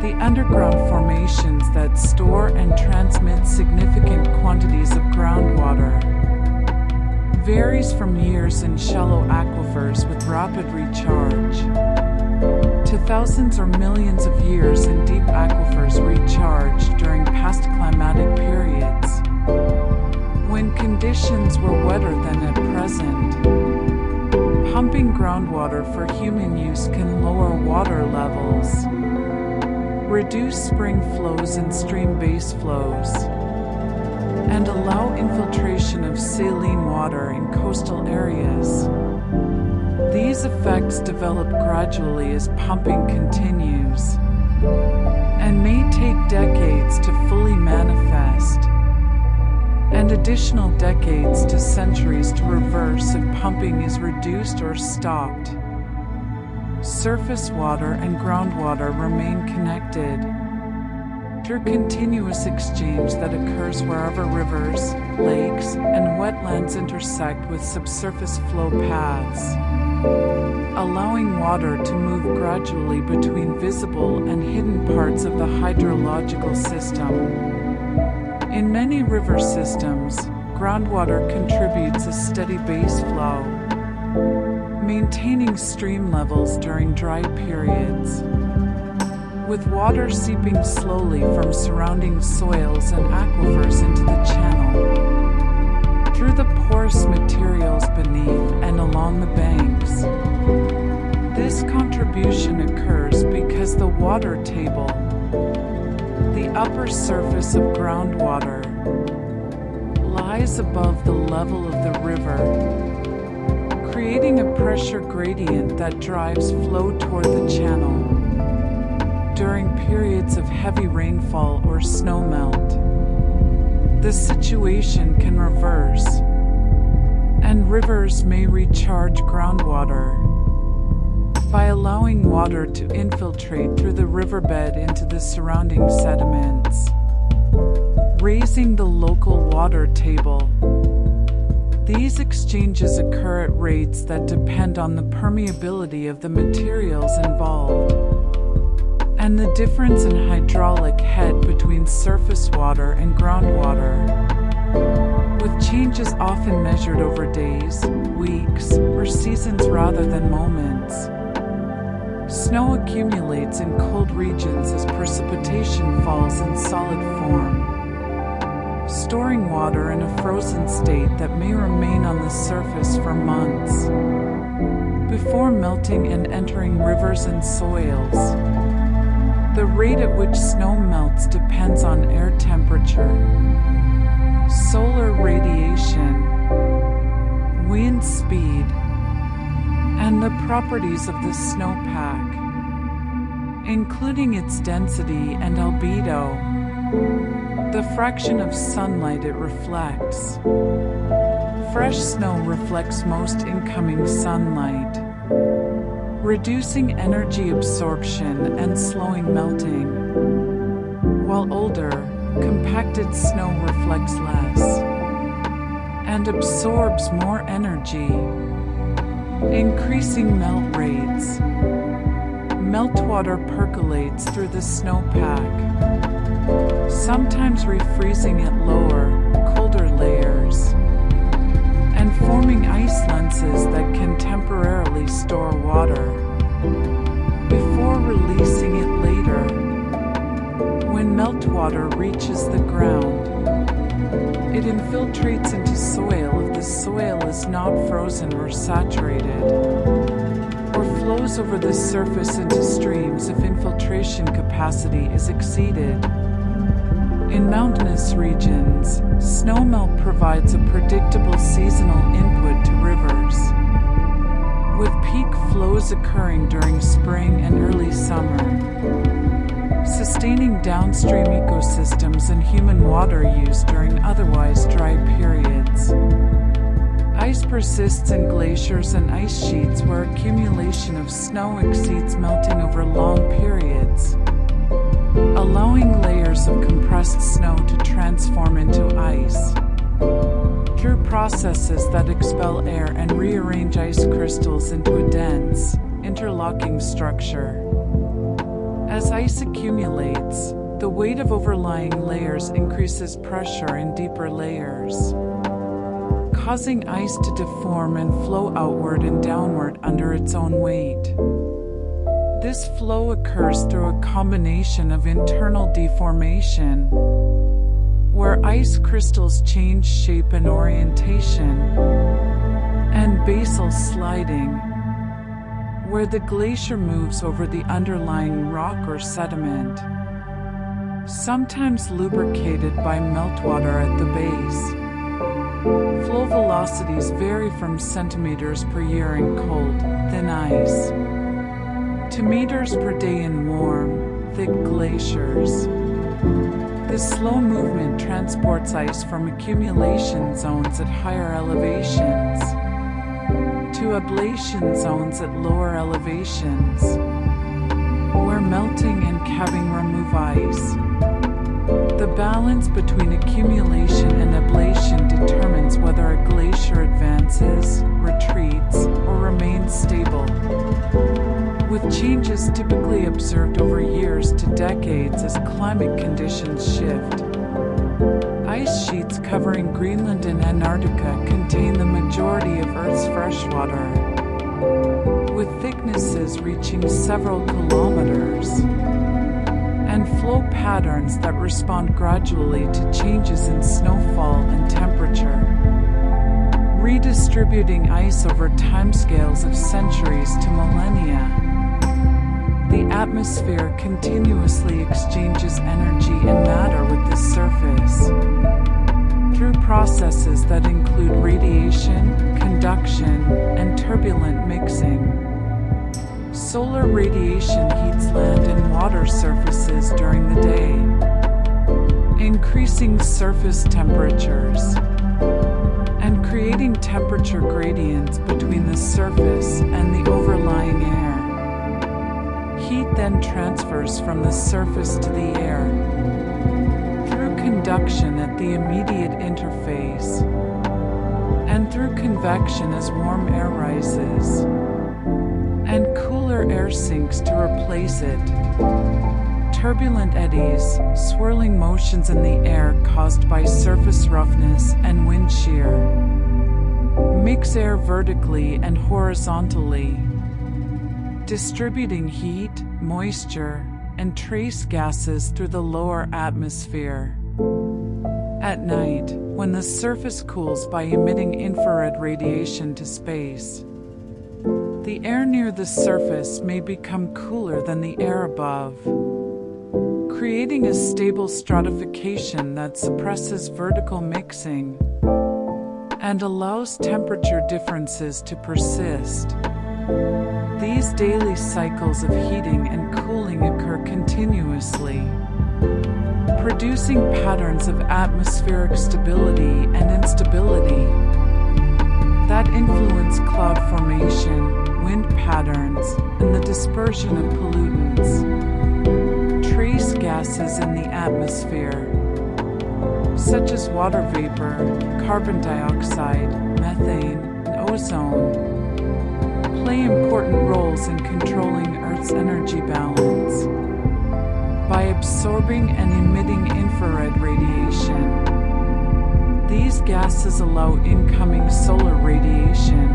the underground formations that store and transmit significant quantities of groundwater, varies from years in shallow aquifers with rapid recharge to thousands or millions of years in deep aquifers recharged during past climatic periods, when conditions were wetter than at present. Pumping groundwater for human use can lower water levels, reduce spring flows and stream base flows, and allow infiltration of saline water in coastal areas. These effects develop gradually as pumping continues, and may take decades to fully manifest, and additional decades to centuries to reverse if pumping is reduced or stopped. Surface water and groundwater remain connected through continuous exchange that occurs wherever rivers, lakes, and wetlands intersect with subsurface flow paths, allowing water to move gradually between visible and hidden parts of the hydrological system. In many river systems, groundwater contributes a steady base flow, maintaining stream levels during dry periods, with water seeping slowly from surrounding soils and aquifers into the channel, through the porous materials beneath and along the banks. This contribution occurs because the water table, the upper surface of groundwater, lies above the level of the river, creating a pressure gradient that drives flow toward the channel. During periods of heavy rainfall or snowmelt, the situation can reverse, and rivers may recharge groundwater by allowing water to infiltrate through the riverbed into the surrounding sediments, raising the local water table. These exchanges occur at rates that depend on the permeability of the materials involved, and the difference in hydraulic head between surface water and groundwater, with changes often measured over days, weeks, or seasons rather than moments. Snow accumulates in cold regions as precipitation falls in solid form, storing water in a frozen state that may remain on the surface for months, before melting and entering rivers and soils. The rate at which snow melts depends on air temperature, solar radiation, wind speed, and the properties of the snowpack, including its density and albedo, the fraction of sunlight it reflects. Fresh snow reflects most incoming sunlight, reducing energy absorption and slowing melting, while older, compacted snow reflects less and absorbs more energy. Increasing melt rates. Meltwater percolates through the snowpack, sometimes refreezing at lower, colder layers, and forming ice lenses that can temporarily store water before releasing it later. When meltwater reaches the ground, it infiltrates into soil if the soil is not frozen or saturated, or flows over the surface into streams if infiltration capacity is exceeded. In mountainous regions, snowmelt provides a predictable seasonal input to rivers, with peak flows occurring during spring and early summer, sustaining downstream ecosystems and human water use during otherwise dry periods. Ice persists in glaciers and ice sheets where accumulation of snow exceeds melting over long periods, allowing layers of compressed snow to transform into ice through processes that expel air and rearrange ice crystals into a dense, interlocking structure. As ice accumulates, the weight of overlying layers increases pressure in deeper layers, causing ice to deform and flow outward and downward under its own weight. This flow occurs through a combination of internal deformation, where ice crystals change shape and orientation, and basal sliding, where the glacier moves over the underlying rock or sediment, sometimes lubricated by meltwater at the base. Flow velocities vary from centimeters per year in cold, thin ice, to meters per day in warm, thick glaciers. This slow movement transports ice from accumulation zones at higher elevations to ablation zones at lower elevations, where melting and calving remove ice. The balance between accumulation and ablation determines whether a glacier advances, retreats, or remains stable, with changes typically observed over years to decades as climate conditions shift. Ice sheets covering Greenland and Antarctica contain the majority of Earth's freshwater, with thicknesses reaching several kilometers, and flow patterns that respond gradually to changes in snowfall and temperature, redistributing ice over timescales of centuries to millennia. The atmosphere continuously exchanges energy and matter with the surface through processes that include radiation, conduction, and turbulent mixing. Solar radiation heats land and water surfaces during the day, increasing surface temperatures and creating temperature gradients between the surface and the overlying air. Heat then transfers from the surface to the air through conduction at the immediate interface and through convection as warm air rises and cooler air sinks to replace it. Turbulent eddies, swirling motions in the air caused by surface roughness and wind shear, mix air vertically and horizontally, distributing heat, moisture, and trace gases through the lower atmosphere. At night, when the surface cools by emitting infrared radiation to space, the air near the surface may become cooler than the air above, creating a stable stratification that suppresses vertical mixing and allows temperature differences to persist. These daily cycles of heating and cooling occur continuously, producing patterns of atmospheric stability and instability that influence cloud formation, wind patterns, and the dispersion of pollutants, trace gases in the atmosphere, such as water vapor, carbon dioxide, methane, and ozone, play important roles in controlling Earth's energy balance. By absorbing and emitting infrared radiation, these gases allow incoming solar radiation,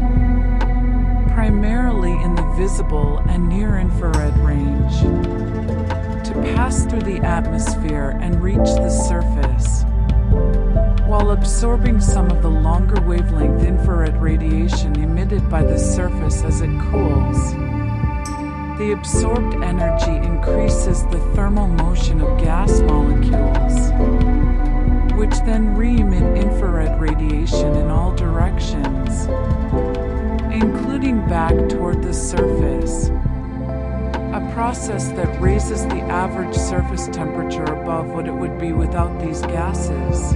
primarily in the visible and near-infrared range, to pass through the atmosphere and reach the surface, while absorbing some of the longer wavelength infrared radiation emitted by the surface as it cools. The absorbed energy increases the thermal motion of gas molecules, which then re-emit infrared radiation in all directions, including back toward the surface, a process that raises the average surface temperature above what it would be without these gases.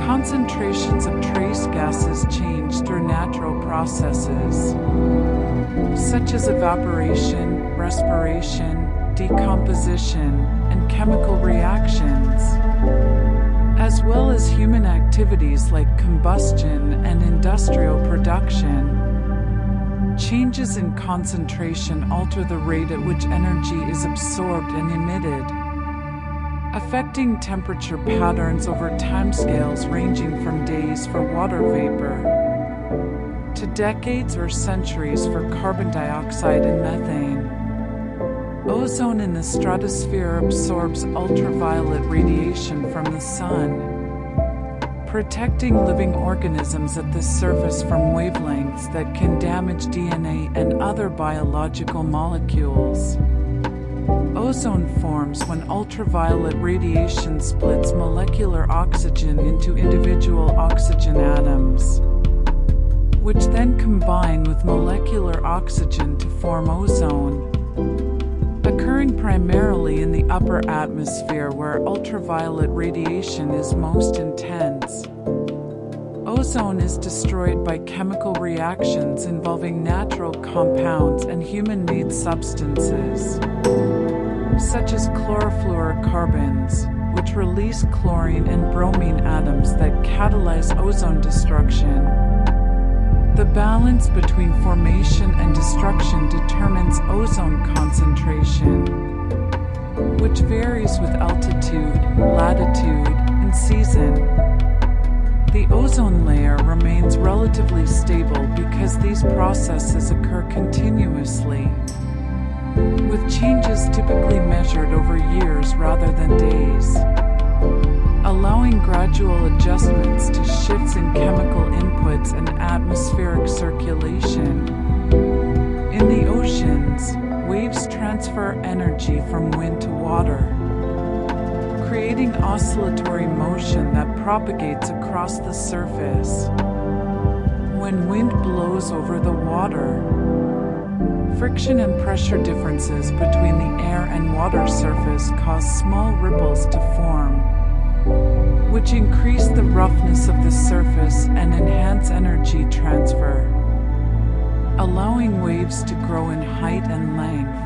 Concentrations of trace gases change through natural processes, such as evaporation, respiration, decomposition, and chemical reactions, as well as human activities like combustion and industrial production. Changes in concentration alter the rate at which energy is absorbed and emitted, affecting temperature patterns over timescales ranging from days for water vapor to decades or centuries for carbon dioxide and methane. Ozone in the stratosphere absorbs ultraviolet radiation from the sun, protecting living organisms at the surface from wavelengths that can damage DNA and other biological molecules. Ozone forms when ultraviolet radiation splits molecular oxygen into individual oxygen atoms, which then combine with molecular oxygen to form ozone, occurring primarily in the upper atmosphere where ultraviolet radiation is most intense. Ozone is destroyed by chemical reactions involving natural compounds and human-made substances, such as chlorofluorocarbons, which release chlorine and bromine atoms that catalyze ozone destruction. The balance between formation and destruction determines ozone concentration, which varies with altitude, latitude, and season. The ozone layer remains relatively stable because these processes occur continuously, with changes typically measured over years rather than days, allowing gradual adjustments to shifts in chemical inputs and atmospheric circulation. In the oceans, waves transfer energy from wind to water, creating oscillatory motion that propagates across the surface. When wind blows over the water, friction and pressure differences between the air and water surface cause small ripples to form, which increase the roughness of the surface and enhance energy transfer, allowing waves to grow in height and length.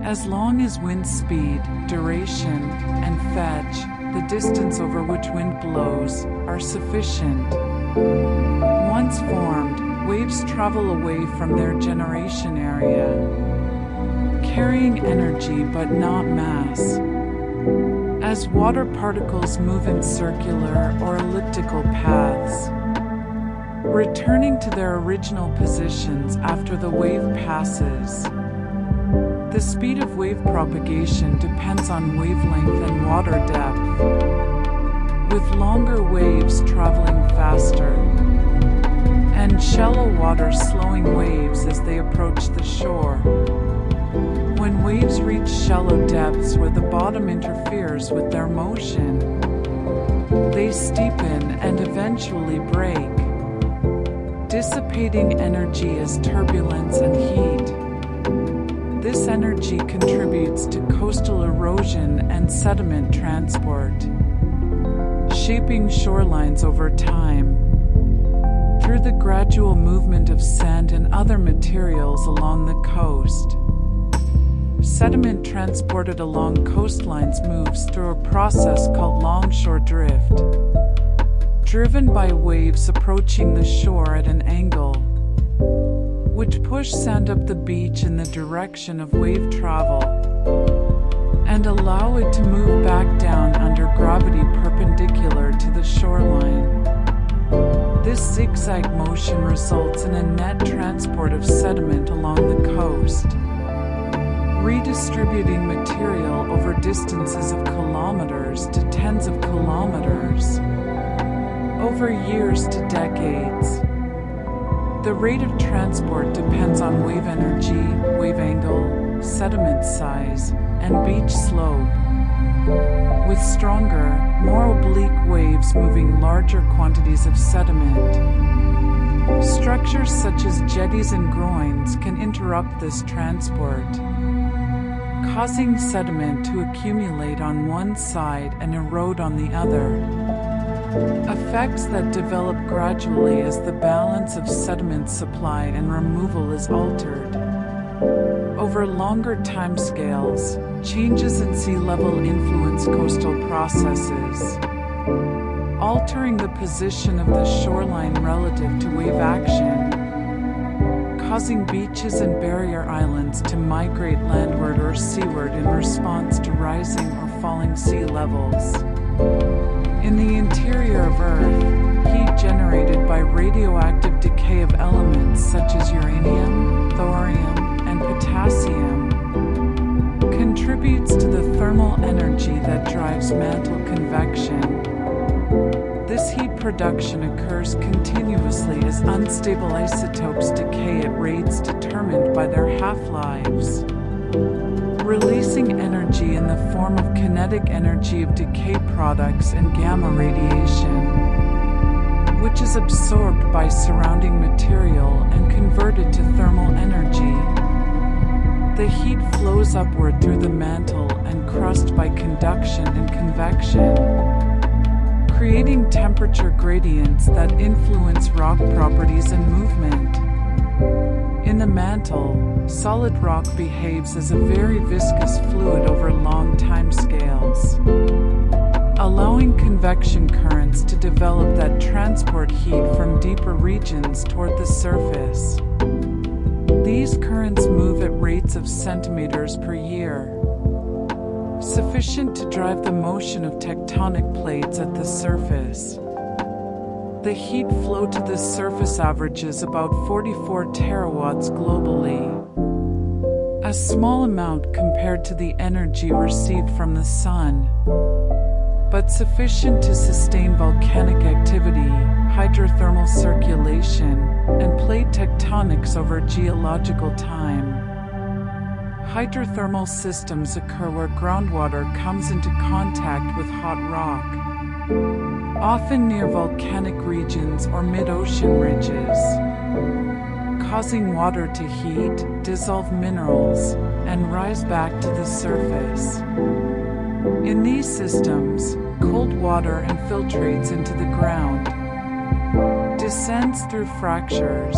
As long as wind speed, duration, and fetch, the distance over which wind blows, are sufficient, once formed, waves travel away from their generation area, carrying energy but not mass. As water particles move in circular or elliptical paths, returning to their original positions after the wave passes. The speed of wave propagation depends on wavelength and water depth, with longer waves traveling faster, and shallow water slowing waves as they approach the shore. When waves reach shallow depths where the bottom interferes with their motion, they steepen and eventually break, dissipating energy as turbulence and heat. This energy contributes to coastal erosion and sediment transport, shaping shorelines over time. Through the gradual movement of sand and other materials along the coast, sediment transported along coastlines moves through a process called longshore drift, driven by waves approaching the shore at an angle. which push sand up the beach in the direction of wave travel and allow it to move back down under gravity perpendicular to the shoreline. This zigzag motion results in a net transport of sediment along the coast, redistributing material over distances of kilometers to tens of kilometers, over years to decades. The rate of transport depends on wave energy, wave angle, sediment size, and beach slope, with stronger, more oblique waves moving larger quantities of sediment. Structures such as jetties and groins can interrupt this transport, causing sediment to accumulate on one side and erode on the other. Effects that develop gradually as the balance of sediment supply and removal is altered. Over longer timescales, changes in sea level influence coastal processes, altering the position of the shoreline relative to wave action, causing beaches and barrier islands to migrate landward or seaward in response to rising or falling sea levels. In the interior of Earth, heat generated by radioactive decay of elements such as uranium, thorium, and potassium contributes to the thermal energy that drives mantle convection. This heat production occurs continuously as unstable isotopes decay at rates determined by their half-lives, releasing energy in the form of kinetic energy of decay products and gamma radiation, which is absorbed by surrounding material and converted to thermal energy. The heat flows upward through the mantle and crust by conduction and convection, creating temperature gradients that influence rock properties and movement. In the mantle, solid rock behaves as a very viscous fluid over long timescales, allowing convection currents to develop that transport heat from deeper regions toward the surface. These currents move at rates of centimeters per year, sufficient to drive the motion of tectonic plates at the surface. The heat flow to the surface averages about 44 terawatts globally, a small amount compared to the energy received from the sun, but sufficient to sustain volcanic activity, hydrothermal circulation, and plate tectonics over geological time. Hydrothermal systems occur where groundwater comes into contact with hot rock, often near volcanic regions or mid-ocean ridges, causing water to heat, dissolve minerals, and rise back to the surface. In these systems, cold water infiltrates into the ground, descends through fractures,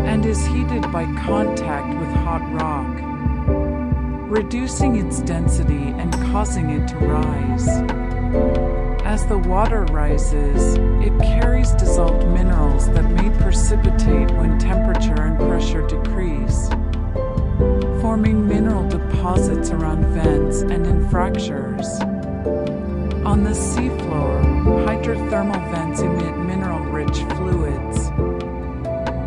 and is heated by contact with hot rock, reducing its density and causing it to rise. As the water rises, it carries dissolved minerals that may precipitate when temperature and pressure decrease, forming mineral deposits around vents and in fractures. On the seafloor, hydrothermal vents emit mineral-rich fluids,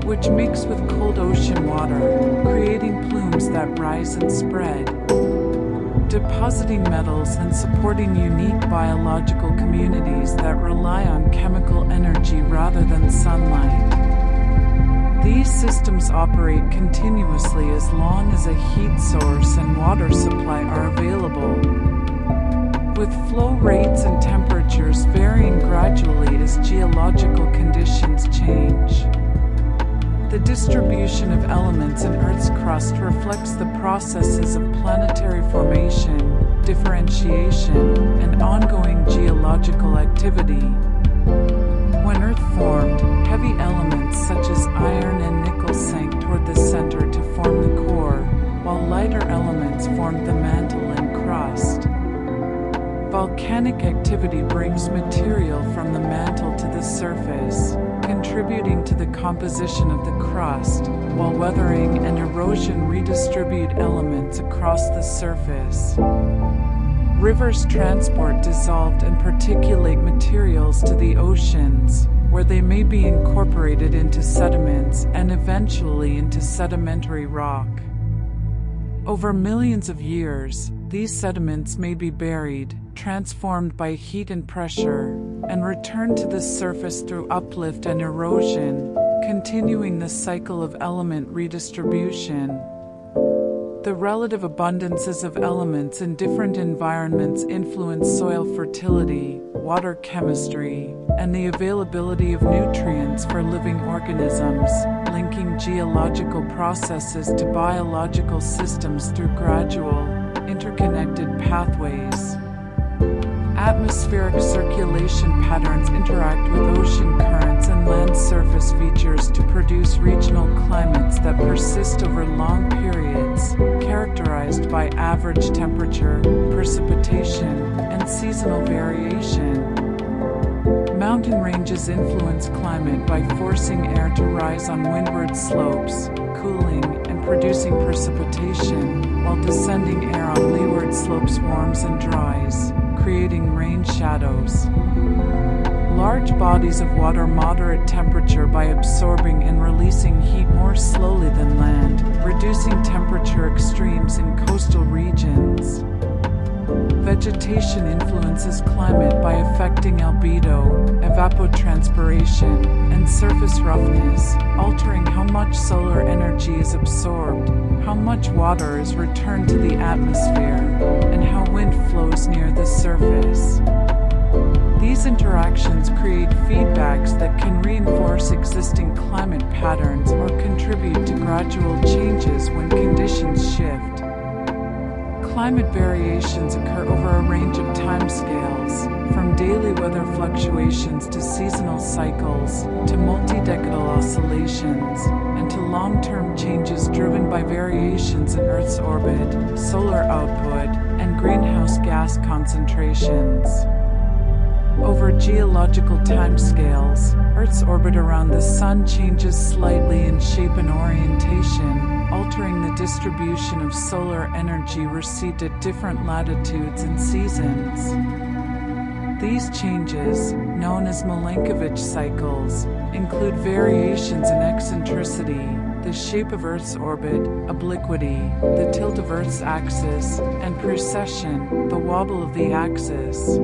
which mix with cold ocean water, creating plumes that rise and spread, depositing metals and supporting unique biological communities that rely on chemical energy rather than sunlight. These systems operate continuously as long as a heat source and water supply are available, with flow rates and temperatures varying gradually as geological conditions change. The distribution of elements in Earth's crust reflects the processes of planetary formation, differentiation, and ongoing geological activity. When Earth formed, heavy elements such as iron and nickel sank toward the center to form the core, while lighter elements formed the mantle and crust. Volcanic activity brings material from the mantle to the surface, contributing to the composition of the crust, while weathering and erosion redistribute elements across the surface. Rivers transport dissolved and particulate materials to the oceans, where they may be incorporated into sediments and eventually into sedimentary rock. Over millions of years, these sediments may be buried, transformed by heat and pressure, and return to the surface through uplift and erosion, continuing the cycle of element redistribution. The relative abundances of elements in different environments influence soil fertility, water chemistry, and the availability of nutrients for living organisms, linking geological processes to biological systems through gradual, interconnected pathways. Atmospheric circulation patterns interact with ocean currents and land surface features to produce regional climates that persist over long periods, characterized by average temperature, precipitation, and seasonal variation. Mountain ranges influence climate by forcing air to rise on windward slopes, cooling and producing precipitation, while descending air on leeward slopes warms and dries, creating rain shadows. Large bodies of water moderate temperature by absorbing and releasing heat more slowly than land, reducing temperature extremes in coastal regions. Vegetation influences climate by affecting albedo, evapotranspiration, and surface roughness, altering how much solar energy is absorbed, how much water is returned to the atmosphere, and how wind flows near the surface. These interactions create feedbacks that can reinforce existing climate patterns or contribute to gradual changes when conditions shift. Climate variations occur over a range of timescales, from daily weather fluctuations to seasonal cycles, to multi-decadal oscillations, and to long-term changes driven by variations in Earth's orbit, solar output, and greenhouse gas concentrations. Over geological timescales, Earth's orbit around the Sun changes slightly in shape and orientation, altering the distribution of solar energy received at different latitudes and seasons. These changes, known as Milankovitch cycles, include variations in eccentricity, the shape of Earth's orbit, obliquity, the tilt of Earth's axis, and precession, the wobble of the axis.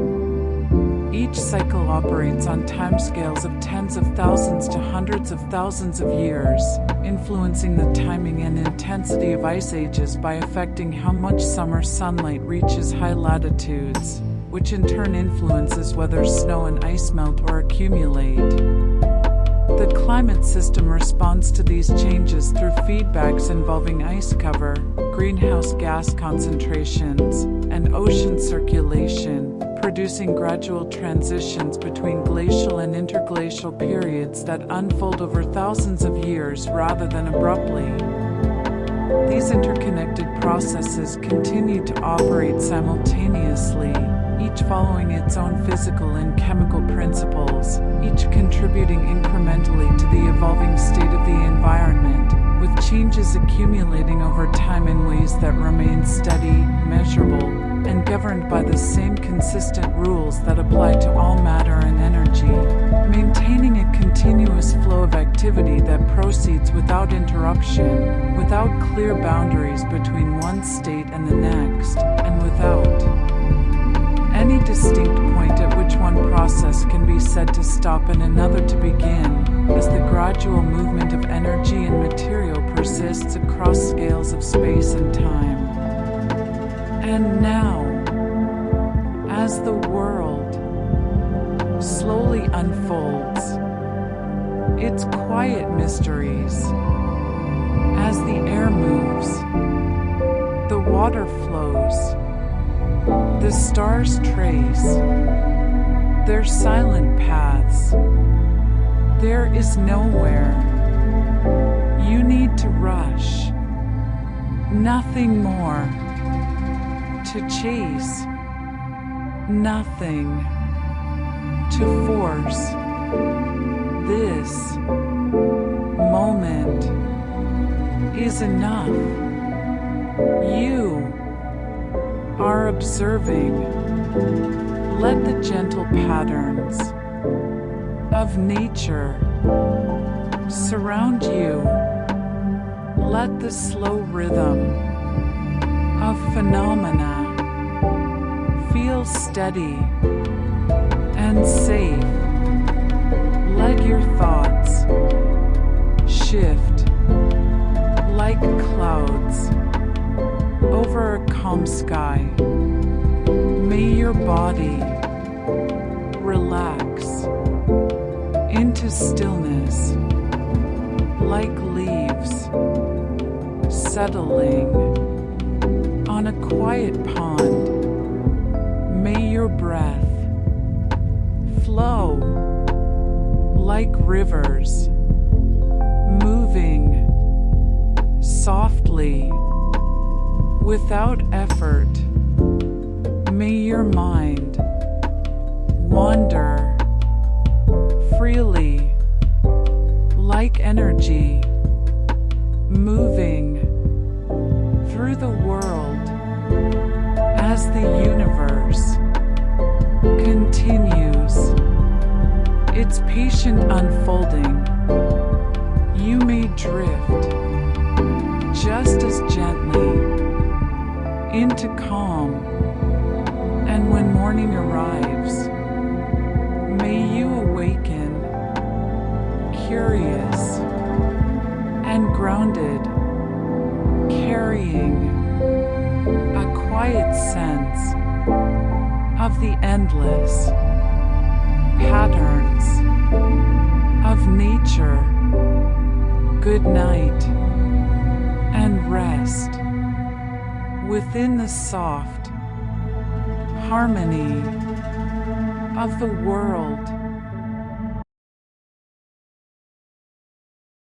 Each cycle operates on timescales of tens of thousands to hundreds of thousands of years, influencing the timing and intensity of ice ages by affecting how much summer sunlight reaches high latitudes, which in turn influences whether snow and ice melt or accumulate. The climate system responds to these changes through feedbacks involving ice cover, greenhouse gas concentrations, and ocean circulation, producing gradual transitions between glacial and interglacial periods that unfold over thousands of years rather than abruptly. These interconnected processes continue to operate simultaneously, each following its own physical and chemical principles, each contributing incrementally to the evolving state of the environment, with changes accumulating over time in ways that remain steady, measurable, and governed by the same consistent rules that apply to all matter and energy, maintaining a continuous flow of activity that proceeds without interruption, without clear boundaries between one state and the next, and without any distinct point at which one process can be said to stop and another to begin, as the gradual movement of energy and material persists across scales of space and time. And now, as the world slowly unfolds its quiet mysteries, as the air moves, the water flows, the stars trace their silent paths, there is nowhere you need to rush, nothing more to chase, nothing to force. this moment is enough. You are observing. Let the gentle patterns of nature surround you. Let the slow rhythm of phenomena feel steady and safe. Let your thoughts shift like clouds over a calm sky. May your body relax into stillness like leaves settling on a quiet pond. May your breath flow like rivers, moving softly without effort. May your mind wander freely like energy, moving through the world as the universe continues its patient unfolding. You may drift just as gently into calm, and when morning arrives, may you awaken curious and grounded, carrying a quiet sense of the endless patterns of nature. Good night, and rest within the soft harmony of the world.